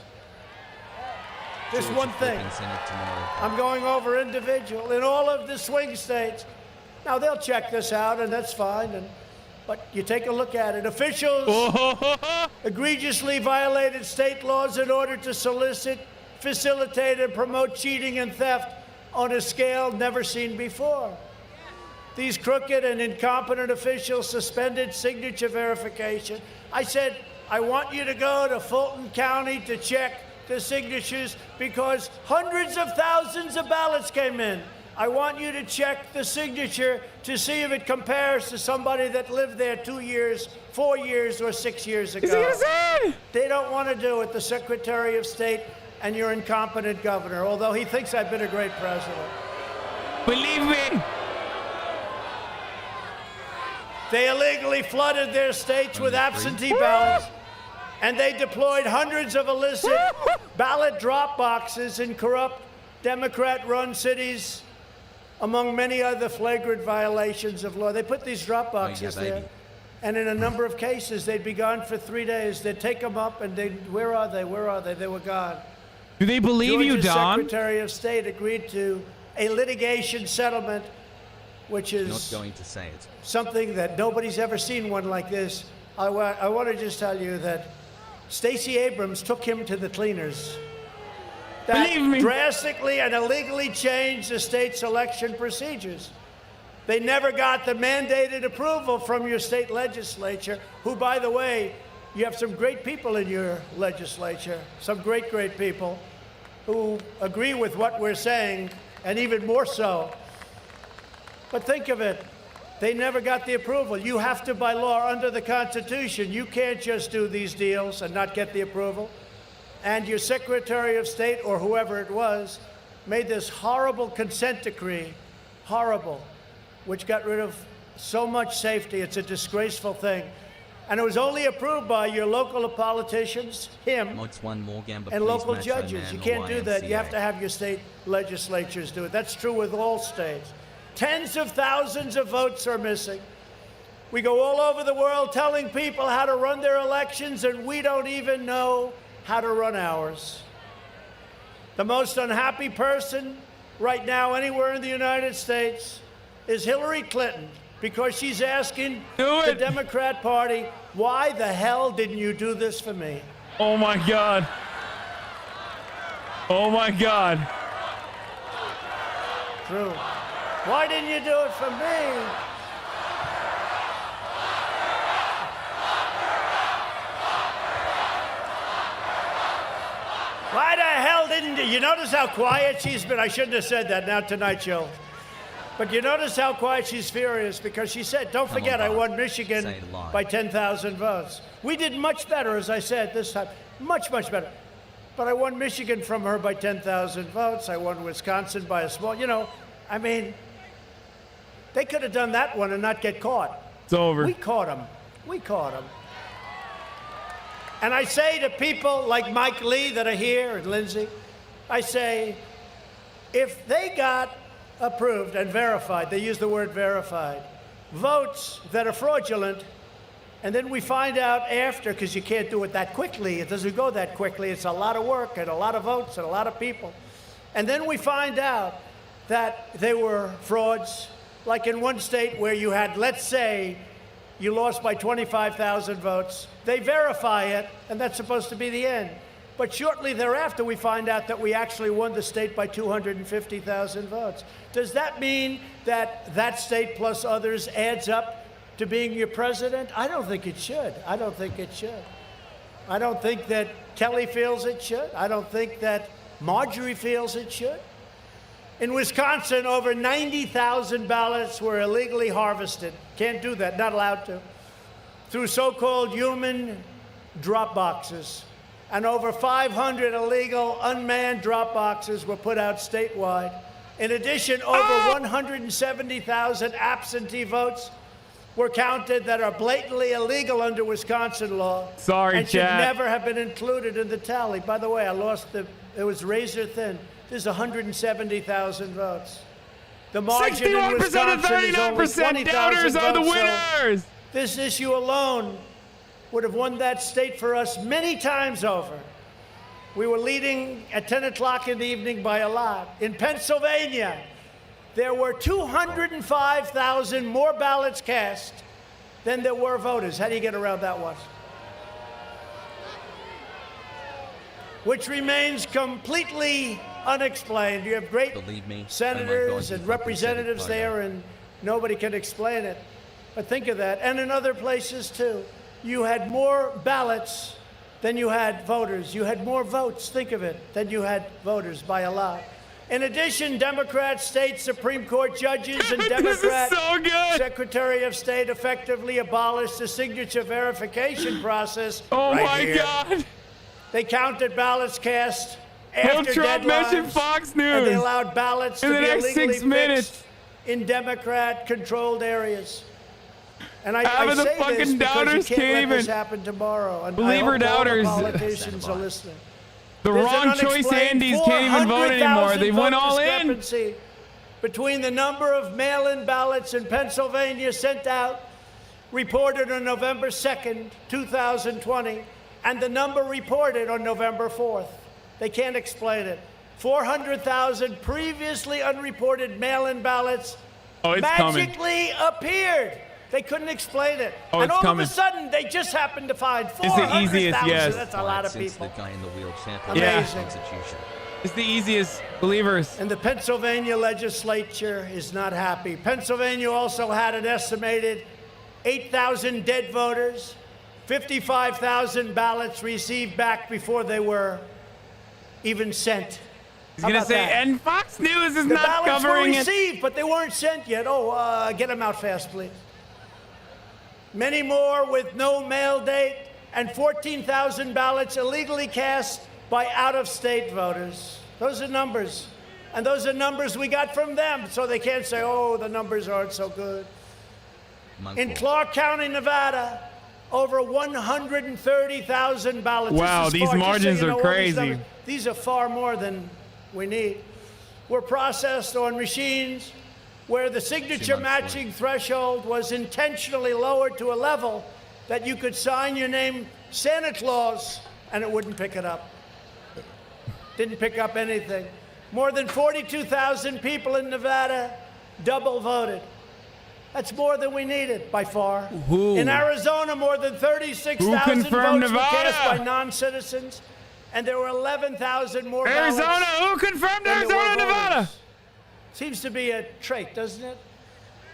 This Georgia one thing. flipping Senate tomorrow. I'm going over individual in all of the swing states. Now they'll check this out, and that's fine. But you take a look at it. Officials egregiously violated state laws in order to solicit, facilitate, and promote cheating and theft on a scale never seen before. These crooked and incompetent officials suspended signature verification. I said, I want you to go to Fulton County to check the signatures because hundreds of thousands of ballots came in. I want you to check the signature to see if it compares to somebody that lived there 2 years, 4 years, or 6 years ago. Is he insane? They don't want to do it, the Secretary of State and your incompetent governor, although he thinks I've been a great president. Believe me. They illegally flooded their states with absentee ballots, and they deployed hundreds of illicit ballot drop boxes in corrupt Democrat-run cities, among many other flagrant violations of law. They put these drop boxes there, and in a number of cases, they'd be gone for 3 days. They'd take them up, and where are they? Where are they? They were gone. Do they believe you, Georgia's Don? Secretary of State agreed to a litigation settlement, which is Not going to say it. something that nobody's ever seen one like this. I want to just tell you that Stacey Abrams took him to the cleaners. That Believe me. drastically and illegally changed the state's election procedures. They never got the mandated approval from your state legislature, who, by the way, you have some great people in your legislature, some great, great people who agree with what we're saying, and even more so. But think of it. They never got the approval. You have to, by law, under the Constitution, you can't just do these deals and not get the approval. And your Secretary of State, or whoever it was, made this horrible consent decree, horrible, which got rid of so much safety. It's a disgraceful thing. And it was only approved by your local politicians, him, Mods one more Gamba, and please, local Macho judges. Man You or can't do that. You have YMCA. to have your state legislatures do it. That's true with all states. Tens of thousands of votes are missing. We go all over the world telling people how to run their elections, and we don't even know how to run ours. The most unhappy person right now anywhere in the United States is Hillary Clinton, because she's asking Do the it. Democrat Party, why the hell didn't you do this for me? Oh my God. Oh my God. True. Why didn't you do it for me? Why the hell didn't you? You notice how quiet she's been? I shouldn't have said that. Now, Tonight Show. But you notice how quiet she's furious because she said, don't forget, I won Michigan Say it live. by 10,000 votes. We did much better, as I said this time, much, much better. But I won Michigan from her by 10,000 votes. I won Wisconsin by a small, I mean, they could have done that one and not get caught. It's over. We caught them. We caught them. And I say to people like Mike Lee that are here and Lindsay, I say, if they got approved and verified, they use the word verified, votes that are fraudulent, and then we find out after, because you can't do it that quickly, it doesn't go that quickly, it's a lot of work and a lot of votes and a lot of people. And then we find out that they were frauds, like in one state where you had, let's say, you lost by 25,000 votes. They verify it, and that's supposed to be the end. But shortly thereafter, we find out that we actually won the state by 250,000 votes. Does that mean that that state plus others adds up to being your president? I don't think it should. I don't think it should. I don't think that Kelly feels it should. I don't think that Marjorie feels it should. In Wisconsin, over 90,000 ballots were illegally harvested. Can't do that, not allowed to. Through so-called human drop boxes. And over 500 illegal unmanned drop boxes were put out statewide. In addition, over 170,000 absentee votes were counted that are blatantly illegal under Wisconsin law. Sorry, and should Chad. never have been included in the tally. By the way, it was razor thin. There's 170,000 votes. The margin in 61% Wisconsin and is only 39% 20,000 doubters are the votes, so winners. this issue alone would have won that state for us many times over. We were leading at 10 o'clock in the evening by a lot. In Pennsylvania, there were 205,000 more ballots cast than there were voters. How do you get around that one? Which remains completely unexplained. You have great Believe me, senators oh my God, and you fucking representatives said it, there, and nobody can explain it. But think of that. And in other places, too. You had more ballots than you had voters. You had more votes, think of it, than you had voters by a lot. In addition, Democrat state Supreme Court judges and This is Democrat so good. Secretary of State effectively abolished the signature verification process. Oh right my here. God. They counted ballots cast Will after Trump mention deadlines, Fox and they News allowed ballots in to the be next illegally 6 minutes? fixed in Democrat-controlled areas. And I Half of the say this fucking because doubters you can't can't let this even- happen tomorrow. And Believer I hope all the doubters. politicians are listening. The There's an wrong choice unexplained Andes can't even vote anymore. 400,000 They went vote all in. discrepancy between the number of mail-in ballots in Pennsylvania sent out, reported on November 2nd, 2020, and the number reported on November 4th. They can't explain it. 400,000 previously unreported mail-in ballots Oh, it's coming. magically appeared. They couldn't explain it. Oh, and it's all coming. of a sudden, they just happened to find the 400,000. easiest, yes. That's a lot of Since people. the guy in the wheelchair Yeah. the Constitution. It's the easiest, believers. And the Pennsylvania legislature is not happy. Pennsylvania also had an estimated 8,000 dead voters, 55,000 ballots received back before they were even sent. He's going to say, and Fox News is The not ballots were covering it. received, but they weren't sent yet. Oh, get them out fast, please. Many more with no mail date, and 14,000 ballots illegally cast by out-of-state voters. Those are numbers. And those are numbers we got from them, so they can't say, oh, the numbers aren't so good. In Clark County, Nevada, over 130,000 ballots. Wow, This is these far, just so margins you know, are all these crazy. numbers. These are far more than we need. Were processed on machines where the signature matching threshold was intentionally lowered to a level that you could sign your name Santa Claus and it wouldn't pick it up. Didn't pick up anything. More than 42,000 people in Nevada double voted. That's more than we needed by far. Who? In Arizona, more than 36,000 votes confirmed were Nevada? cast by non-citizens, and there were 11,000 more ballots Arizona, who confirmed than there Arizona, were Nevada? voters. Seems to be a trait, doesn't it?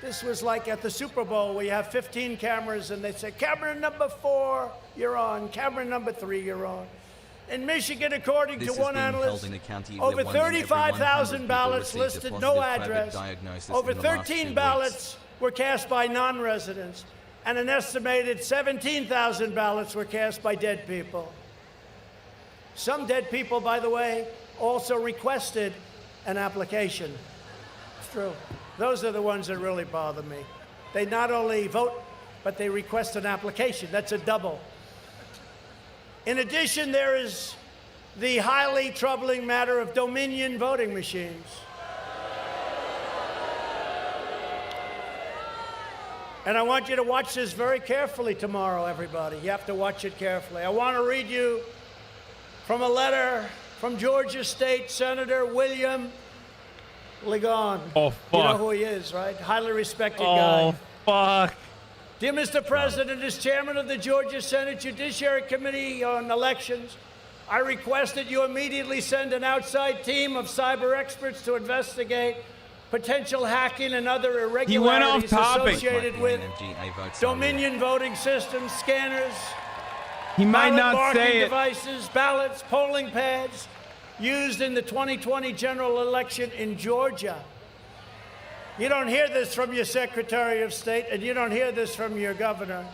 This was like at the Super Bowl where you have 15 cameras and they say, camera number 4, you're on. Camera number 3, you're on. In Michigan, according This to is one being held analyst, in a county over where 1 in every 35,000 100 ballots people received a listed no positive private address. diagnosis Over in the last 2 13 weeks. ballots were cast by non-residents, and an estimated 17,000 ballots were cast by dead people. Some dead people, by the way, also requested an application. It's true. Those are the ones that really bother me. They not only vote, but they request an application. That's a double. In addition, there is the highly troubling matter of Dominion voting machines. And I want you to watch this very carefully tomorrow, everybody. You have to watch it carefully. I want to read you from a letter from Georgia State Senator William Ligon. Oh, fuck. You know who he is, right? Highly respected guy. Oh, fuck. Dear Mr. President, as chairman of the Georgia Senate Judiciary Committee on Elections, I request that you immediately send an outside team of cyber experts to investigate potential hacking and other irregularities associated with Dominion voting systems, scanners, He might ballot not marking say it. devices, ballots, polling pads used in the 2020 general election in Georgia. You don't hear this from your Secretary of State, and you don't hear this from your governor.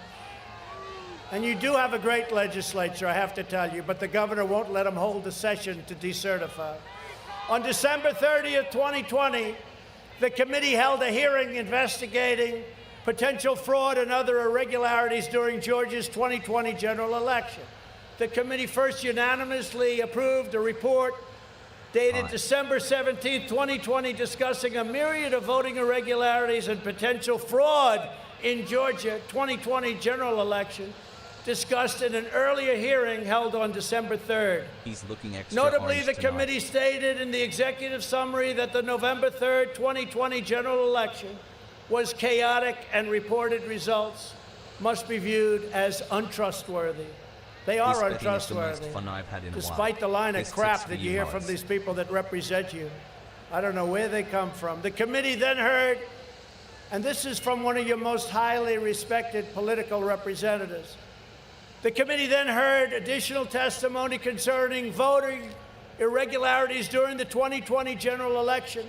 And you do have a great legislature, I have to tell you, but the governor won't let them hold a session to decertify. On December 30th, 2020, the committee held a hearing investigating potential fraud and other irregularities during Georgia's 2020 general election. The committee first unanimously approved a report dated December 17, 2020, discussing a myriad of voting irregularities and potential fraud in Georgia 2020 general election, discussed in an earlier hearing held on December 3rd. He's looking extra Notably, orange the tonight. committee stated in the executive summary that the November 3rd, 2020 general election was chaotic and reported results must be viewed as untrustworthy. They This are betting is the untrustworthy, most fun I've had in a despite the while. line This of crap tip's that for you you, hear from Morris. these people that represent you. I don't know where they come from. The committee then heard, and this is from one of your most highly respected political representatives. The committee then heard additional testimony concerning voting irregularities during the 2020 general election,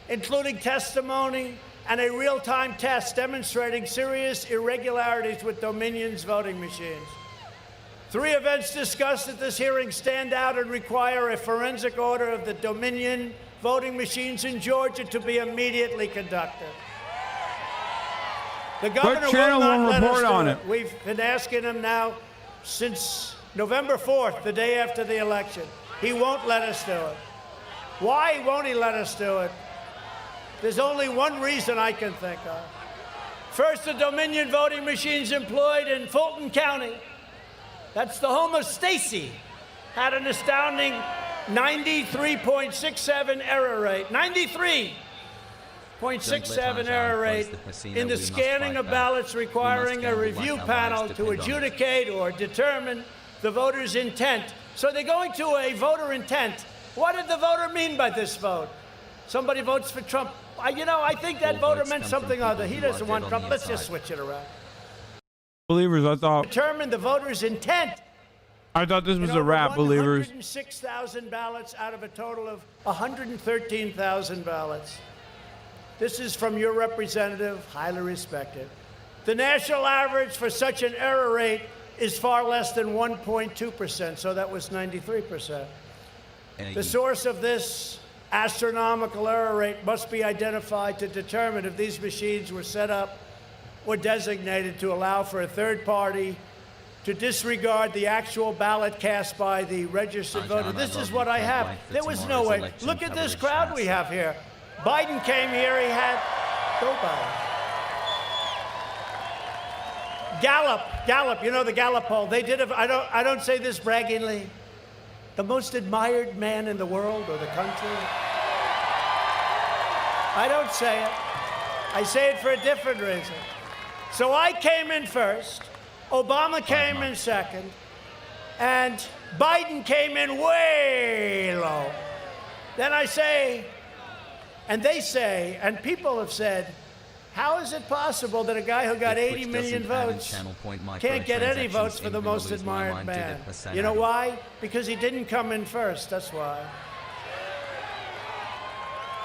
including testimony and a real-time test demonstrating serious irregularities with Dominion's voting machines. 3 events discussed at this hearing stand out and require a forensic order of the Dominion voting machines in Georgia to be immediately conducted. The governor will channel not won't let us report do on it. it? We've been asking him now since November 4th, the day after the election. He won't let us do it. Why won't he let us do it? There's only one reason I can think of. First, the Dominion voting machines employed in Fulton County, that's the home of Stacy, had an astounding 93.67 error rate. 93.67 error rate in the scanning of ballots, requiring a review panel to adjudicate or determine the voter's intent. So they're going to a voter intent. What did the voter mean by this vote? Somebody votes for Trump. I think that voter meant something other. He doesn't want Trump. Let's just switch it around. Believers, Determine the voter's intent. I thought this was In a over wrap, believers. 106,000 ballots out of a total of 113,000 ballots. This is from your representative, highly respected. The national average for such an error rate is far less than 1.2%, so that was 93%. The source of this astronomical error rate must be identified to determine if these machines were set up or designated to allow for a third party to disregard the actual ballot cast by the registered voter. This is what I have. There was no way. Look at this crowd we have here. Biden came here, he had, go Biden. Gallup, you know the Gallup poll. They did, I don't say this braggingly, the most admired man in the world or the country. I don't say it. I say it for a different reason. So I came in first, Obama came in second, and Biden came in way low. Then I say, and they say, and people have said, How is it possible that a guy who got 80 million votes can't get any votes for the most admired man? You know why? Because he didn't come in first, that's why.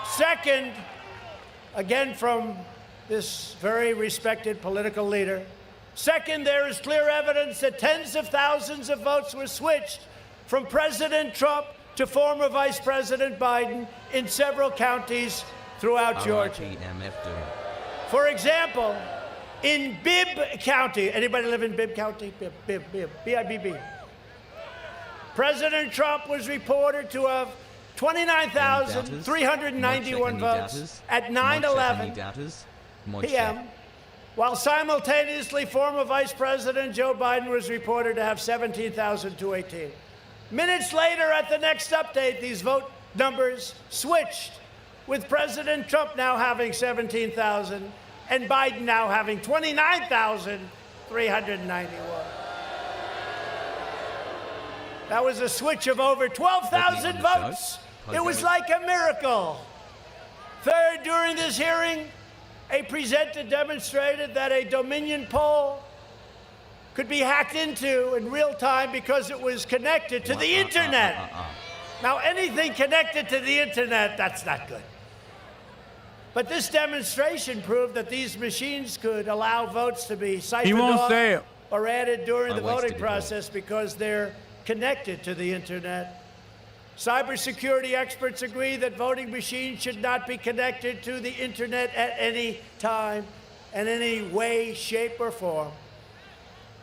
Second, again from this very respected political leader, second, there is clear evidence that tens of thousands of votes were switched from President Trump to former Vice President Biden in several counties throughout Georgia. For example, in Bibb County, anybody live in Bibb County? Bibb, B-I-B-B. President Trump was reported to have 29,391 votes at 9:11 p.m., while simultaneously former Vice President Joe Biden was reported to have 17,218. Minutes later, at the next update, these vote numbers switched, with President Trump now having 17,000 and Biden now having 29,391. That was a switch of over 12,000 votes. It was like a miracle. Third, during this hearing, a presenter demonstrated that a Dominion poll could be hacked into in real time because it was connected to the internet. Now, anything connected to the internet, that's not good. But this demonstration proved that these machines could allow votes to be siphoned off or added during the voting process because they're connected to the internet. Cybersecurity experts agree that voting machines should not be connected to the internet at any time, in any way, shape, or form.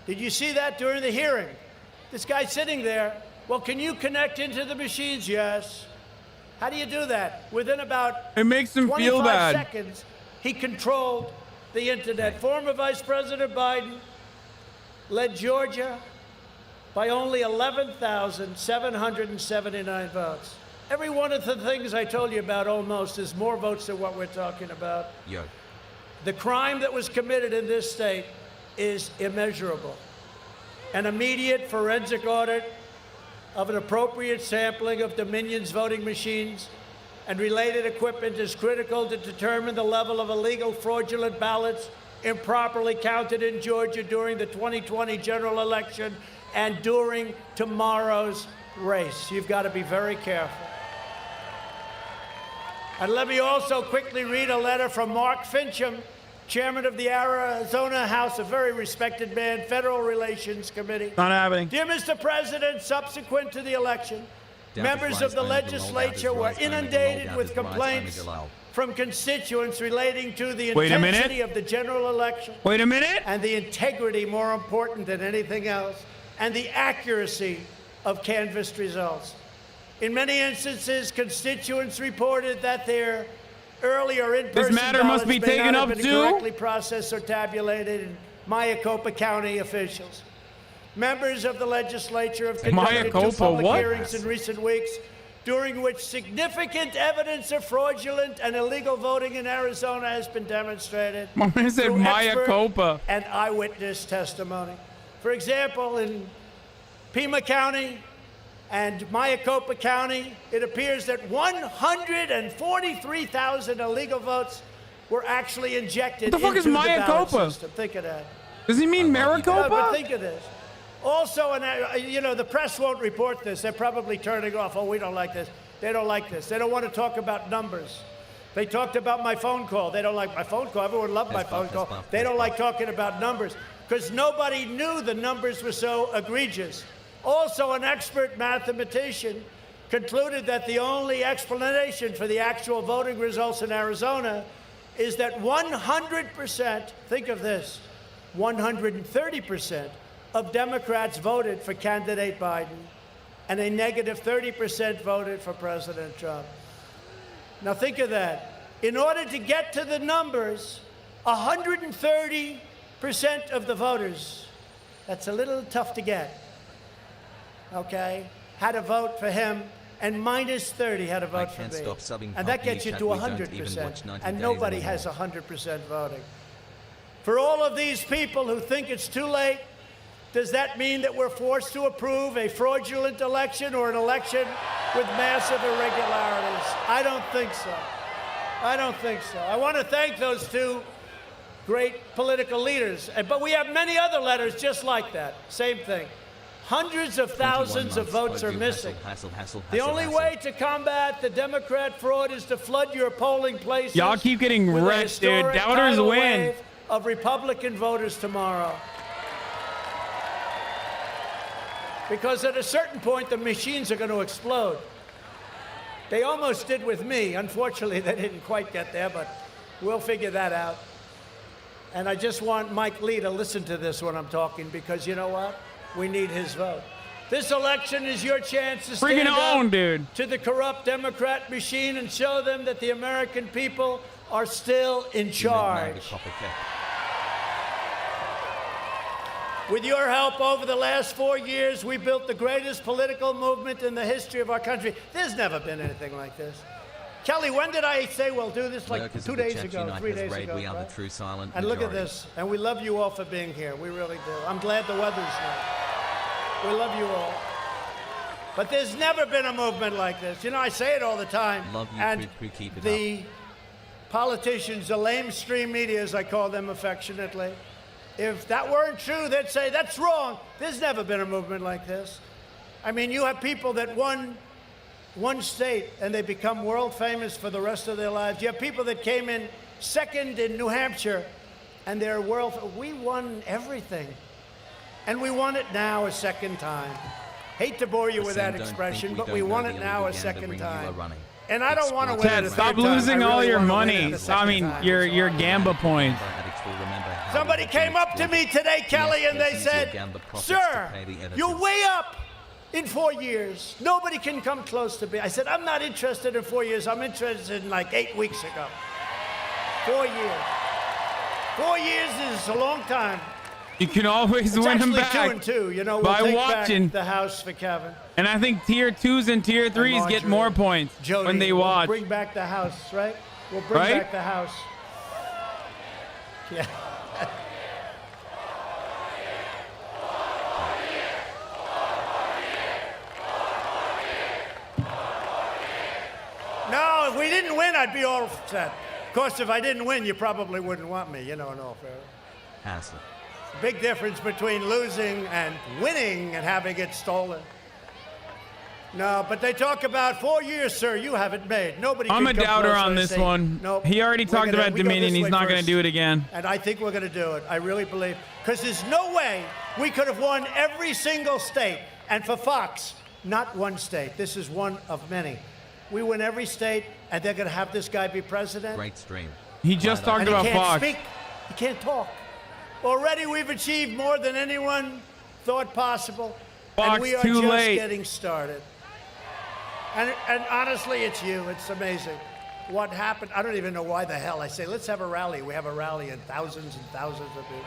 Did you see that during the hearing? This guy sitting there, well, can you connect into the machines? Yes. How do you do that? Within about It makes him feel 25 bad. seconds, he controlled the internet. Former Vice President Biden led Georgia by only 11,779 votes. Every one of the things I told you about almost is more votes than what we're talking about. The crime that was committed in this state is immeasurable. An immediate forensic audit of an appropriate sampling of Dominion's voting machines and related equipment is critical to determine the level of illegal fraudulent ballots improperly counted in Georgia during the 2020 general election and during tomorrow's race. You've got to be very careful. And let me also quickly read a letter from Mark Fincham, chairman of the Arizona House, a very respected man, Federal Relations Committee. Not happening. Dear Mr. President, subsequent to the election, members of the legislature were inundated with complaints from constituents relating to the intensity of the general election. Wait a minute. And the integrity, more important than anything else, and the accuracy of canvassed results. In many instances, constituents reported that their earlier in-person must be taken up too? correctly processed or tabulated in Maricopa County officials. Members of the legislature have conducted two public hearings in recent weeks, during which significant evidence of fraudulent and illegal voting in Arizona has been demonstrated through expert and eyewitness testimony. For example, in Pima County and Maricopa County, it appears that 143,000 illegal votes were actually injected into the ballot system. Think of that. Does he mean Maricopa? But think of this. Also, you know, the press won't report this. They're probably turning off. Oh, we don't like this. They don't like this. They don't want to talk about numbers. They talked about my phone call. They don't like my phone call. Everyone loved my phone call. They don't like talking about numbers because nobody knew the numbers were so egregious. Also, an expert mathematician concluded that the only explanation for the actual voting results in Arizona is that 100%, think of this, 130% of Democrats voted for candidate Biden, and a negative 30% voted for President Trump. Now think of that. In order to get to the numbers, 130% of the voters, that's a little tough to get, okay, had a vote for him, and minus 30 had a vote for me. And that gets you to 100%, and nobody has 100% voting. For all of these people who think it's too late, does that mean that we're forced to approve a fraudulent election or an election with massive irregularities? I don't think so. I don't think so. I want to thank those two great political leaders. But we have many other letters just like that. Same thing. Hundreds of thousands of votes are missing. The only way to combat the Democrat fraud is to flood your polling places. Y'all keep getting with a wrecked, dude. historic Doubters tidal win. wave of Republican voters tomorrow. Because at a certain point, the machines are going to explode. They almost did with me. Unfortunately, they didn't quite get there, but we'll figure that out. And I just want Mike Lee to listen to this when I'm talking, because you know what? We need his vote. This election is your chance to stand up to the corrupt Democrat machine and show them that the American people are still in charge. With your help over the last 4 years, we built the greatest political movement in the history of our country. There's never been anything like this. Kelly, when did I say we'll do this? Like 2 days ago, 3 days ago, We are right? the true silent And look at majority. this. And we love you all for being here. We really do. I'm glad the weather's nice. We love you all. But there's never been a movement like this. You know, I say it all the time. Love you, and crew, keep it the politicians, the lamestream media, as I call them affectionately, if that weren't true, they'd say, that's wrong. There's never been a movement like this. I mean, you have people that won one state and they become world famous for the rest of their lives. You have people that came in second in New Hampshire and they're we won everything. And we won it now a second time. Hate to bore you with that expression, but we won it now a second time. And I don't want to win it a third Stop time. losing I all really your wanna win it money. a second I mean, time. your Gamba points. Somebody came up to me today, Kelly, and they said, sir, you're way up in 4 years. Nobody can come close to me. I said, I'm not interested in 4 years. I'm interested in like 8 weeks ago. 4 years. 4 years is a long time. You can always It's win them actually back 2-2. You know, we'll by take watching. back the house for Kevin. And I think tier 2s and tier 3s get Marjorie. more points Jody, when they we'll watch. bring back the house, right? We'll bring Right? back the house. Yeah. No, if we didn't win, I'd be all upset. Of course, if I didn't win, you probably wouldn't want me, you know, in all fairness. Hassle. Big difference between losing and winning and having it stolen. No, but they talk about 4 years, sir, you haven't made. Nobody I'm a can come doubter close on and this say, one. Nope, He already talked about we go Dominion. this He's way not going to first. do it again. And I think we're going to do it. I really believe. Because there's no way we could have won every single state. And for Fox, not one state. This is one of many. We win every state, and they're going to have this guy be president. Great stream. He just talked And about he can't Fox. speak. He can't talk. Already we've achieved more than anyone thought possible. Fox, and we are too just late. getting started. And honestly, it's you. It's amazing what happened. I don't even know why the hell. I say, let's have a rally. We have a rally and thousands of people.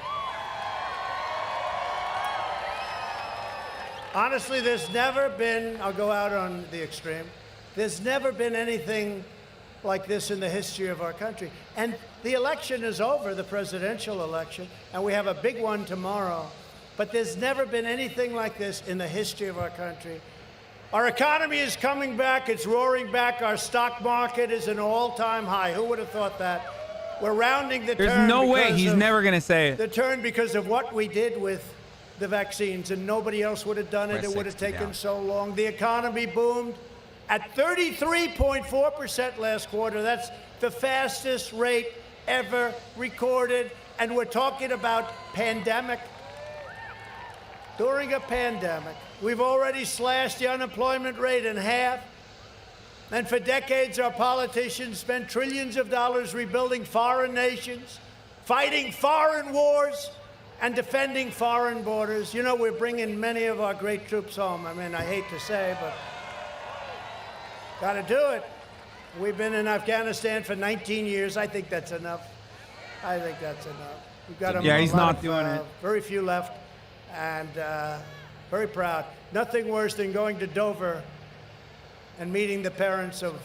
Honestly, there's never been, I'll go out on the extreme, there's never been anything like this in the history of our country. And the election is over, the presidential election, and we have a big one tomorrow. But there's never been anything like this in the history of our country. Our economy is coming back. It's roaring back. Our stock market is an all-time high. Who would have thought that? We're rounding the turn. There's no way because he's of never going to say it. the turn because of what we did with the vaccines, and nobody else would have done it. Press It would have 60 taken down. so long. The economy boomed at 33.4% last quarter. That's the fastest rate ever recorded. And we're talking about pandemic. During a pandemic, we've already slashed the unemployment rate in half. And for decades, our politicians spent trillions of dollars rebuilding foreign nations, fighting foreign wars, and defending foreign borders. You know, we're bringing many of our great troops home. I mean, I hate to say, but got to do it. We've been in Afghanistan for 19 years. I think that's enough. I think that's enough. We've got Yeah, a he's lot not of, doing it. Very few left, and very proud. Nothing worse than going to Dover and meeting the parents of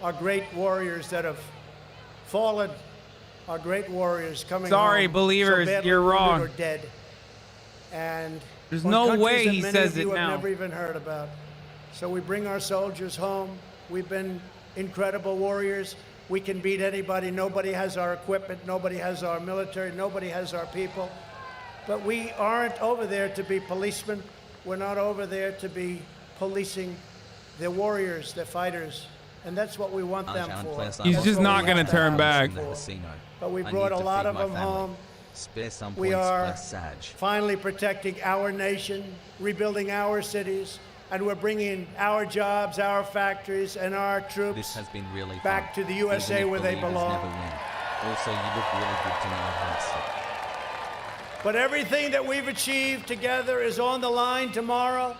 our great warriors that have fallen. Our great warriors coming Sorry, home believers, so badly you're wounded wrong. or dead. And There's on no countries way that he many says of you it have now. never even heard about. So we bring our soldiers home. We've been incredible warriors. we can beat anybody. Nobody has our equipment. Nobody has our military. Nobody has our people. But we aren't over there to be policemen. We're not over there to be policing. They're warriors. They're fighters. And that's what we want them for. He's just not going to turn back. But we brought a lot of them home. We are finally protecting our nation, rebuilding our cities, and we're bringing our jobs, our factories, and our troops back to the USA where they belong. Also, you look really good tonight, But everything that we've achieved together is on the line tomorrow.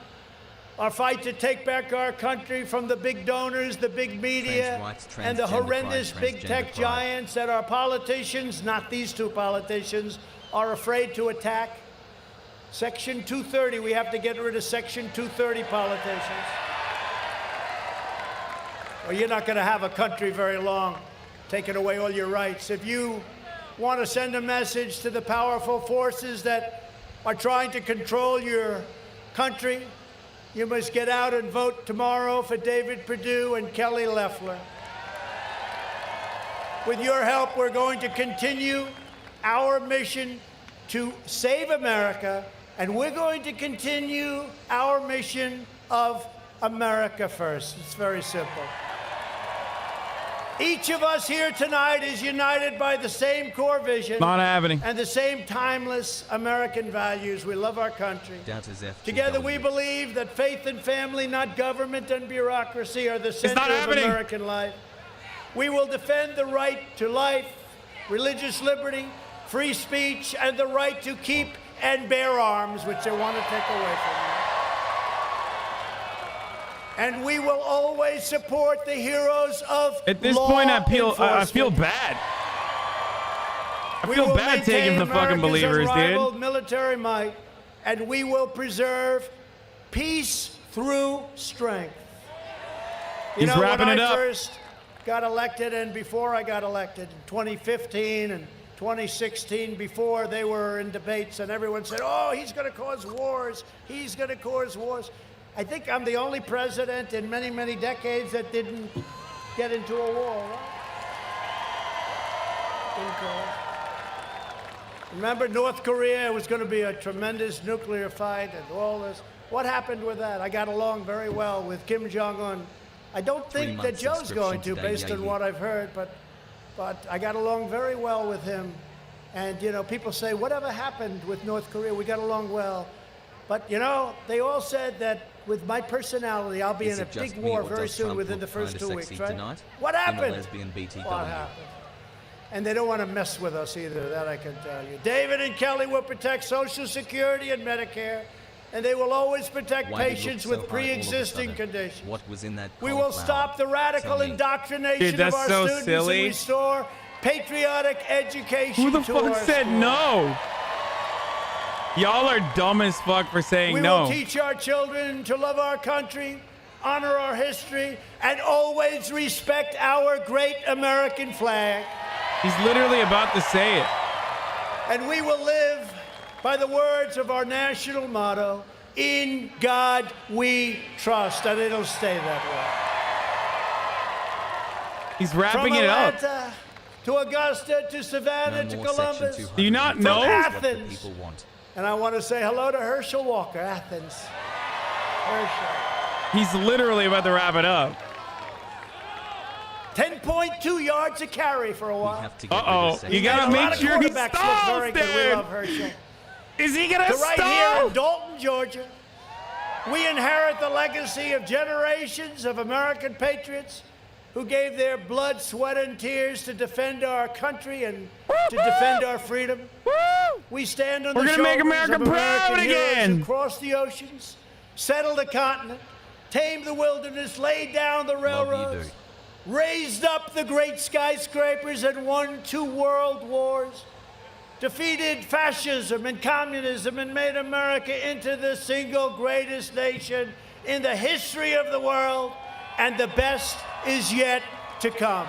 Our fight to take back our country from the big donors, the big media, and the horrendous big tech giants that our politicians, not these two politicians, are afraid to attack. Section 230, we have to get rid of Section 230 politicians. Or you're not going to have a country very long, taking away all your rights. If you want to send a message to the powerful forces that are trying to control your country, you must get out and vote tomorrow for David Perdue and Kelly Loeffler. With your help, we're going to continue our mission to save America, and we're going to continue our mission of America first. It's very simple. Each of us here tonight is united by the same core vision Not happening. and the same timeless American values. We love our country. Together we believe that faith and family, not government and bureaucracy, are the center of American life. We will defend the right to life, religious liberty, free speech, and the right to keep and bear arms, which they want to take away from you. And we will always support the heroes of At this law point, I feel enforcement. bad. I feel bad taking the fucking believers, dude. Military might, and we will preserve peace through strength. You He's know, wrapping when it I up. first got elected, and before I got elected in 2015 and 2016, before they were in debates, and everyone said, "Oh, he's going to cause wars. He's going to cause wars." I think I'm the only president in many, many decades that didn't get into a war. Right? Didn't cause. Remember, North Korea was going to be a tremendous nuclear fight and all this. What happened with that? I got along very well with Kim Jong-un. I don't think that Joe's going to, based on what I've heard, but I got along very well with him. And, you know, people say, whatever happened with North Korea? We got along well. But, you know, they all said that with my personality, I'll be in a big war very soon within the first 2 weeks, right? What happened? What happened? And they don't want to mess with us either, that I can tell you. David and Kelly will protect Social Security and Medicare, and they will always protect patients with pre-existing conditions. What was in that? We will stop the radical indoctrination of our students and restore patriotic education. Who the to fuck our said schools. no? Y'all are dumb as fuck for saying We no. will teach our children to love our country, honor our history, and always respect our great American flag. He's literally about to say it. And we will live by the words of our national motto, "In God we trust," and it'll stay that way. He's wrapping From it up. Atlanta to Augusta to Savannah to Columbus. Do you not From know? Athens. And I want to say hello to Herschel Walker, Athens. Herschel. He's literally about to wrap it up. 10.2 yards a carry for a while. Uh-oh. You gotta make sure he stalls, We dude. love Herschel. Is he gonna So right here stall? in Dalton, Georgia, we inherit the legacy of generations of American patriots who gave their blood, sweat, and tears to defend our country and to defend our freedom. We stand on We're the gonna make shoulders America of proud American heroes again. who crossed the oceans, settled the continent, tamed the wilderness, laid down the railroads, raised up the great skyscrapers, and won 2 world wars, defeated fascism and communism, and made America into the single greatest nation in the history of the world, and the best is yet to come.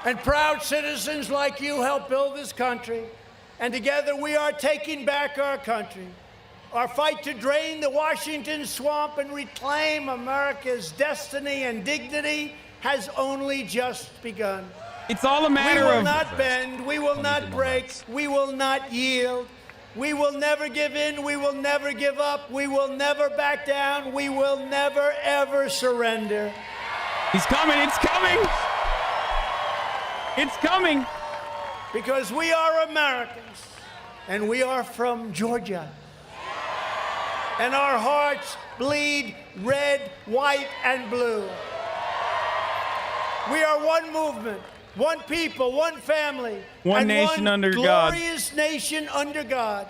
And proud citizens like you help build this country, and together we are taking back our country. Our fight to drain the Washington swamp and reclaim America's destiny and dignity has only just begun. It's all a matter We will of... not bend, we will not break, we will not yield. We will never give in, we will never give up, we will never back down, we will never, ever surrender. He's coming, it's coming! It's coming! Because we are Americans, and we are from Georgia. And our hearts bleed red, white, and blue. We are one movement, one people, one family, One and nation one under God. glorious nation under God.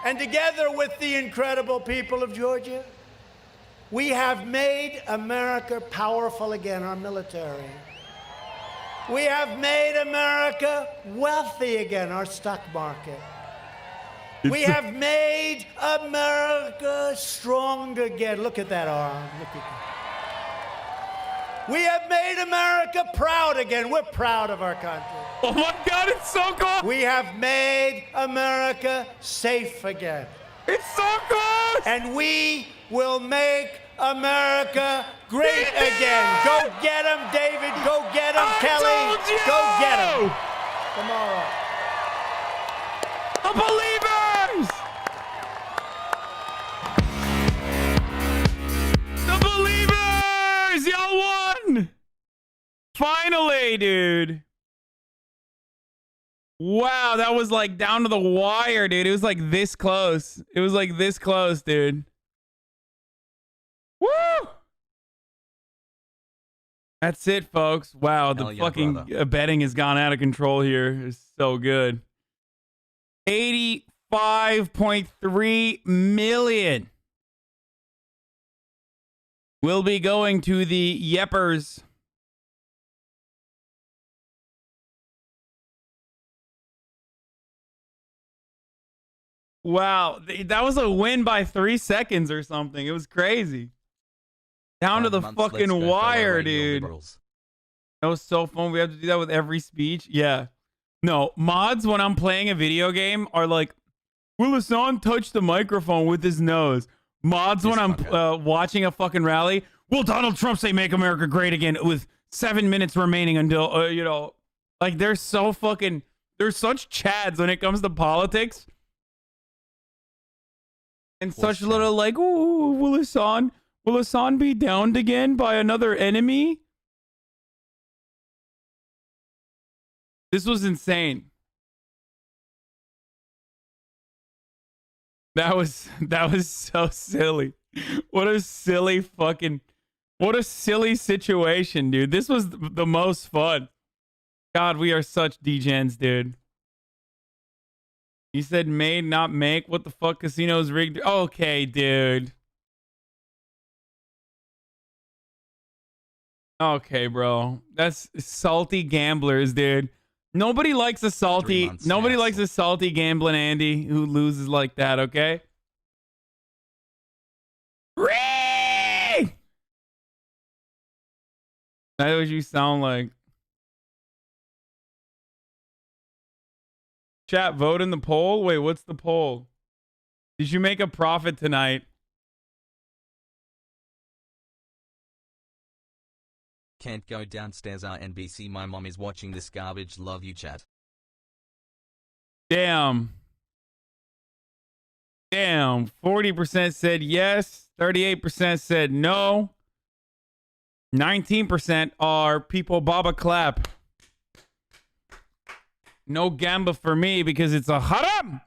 And together with the incredible people of Georgia, we have made America powerful again, our military. We have made America wealthy again, our stock market. We have made America strong again. Look at that arm. Look at that. We have made America proud again. We're proud of our country. Oh my God, it's so cool! We have made America safe again. It's so cool! And we will make America great again. Go get him, David. Go get him, Kelly. Told you! Go get him. Tomorrow. The believers! The believers! Y'all won! Finally, dude. Wow, that was like down to the wire, dude. It was like this close. It was like this close, dude. Woo! That's it, folks. Wow, the Hell yeah, fucking brother. betting has gone out of control here. It's so good. 85.3 million will be going to the Yeppers. Wow, that was a win by 3 seconds or something. It was crazy. Down to 5 the months, let's fucking go, fellow wire, radio dude. liberals. That was so fun. We have to do that with every speech. Yeah. No, mods when I'm playing a video game are like, will Hasan touch the microphone with his nose? Mods when I'm watching a fucking rally, will Donald Trump say make America great again with 7 minutes remaining until, you know, like they're so fucking, they're such chads when it comes to politics. And such Chad. little like, ooh, will Hasan be downed again by another enemy? This was insane. That was so silly. What a silly situation, dude. This was the most fun. God, we are such degens, dude. He said made, not make. What the fuck? Casino's rigged. Okay, dude. Okay, bro. That's salty gamblers, dude. Nobody likes a salty. 3 months, Nobody asshole. likes a salty gambling Andy who loses like that. Okay. Ray! That's what you sound like. Chat, vote in the poll. Wait, what's the poll? Did you make a profit tonight? Can't go downstairs RNBC. My mom is watching this garbage. Love you, chat. Damn. 40% said yes. 38% said no. 19% are people Baba clap. No gamba for me because it's a haram.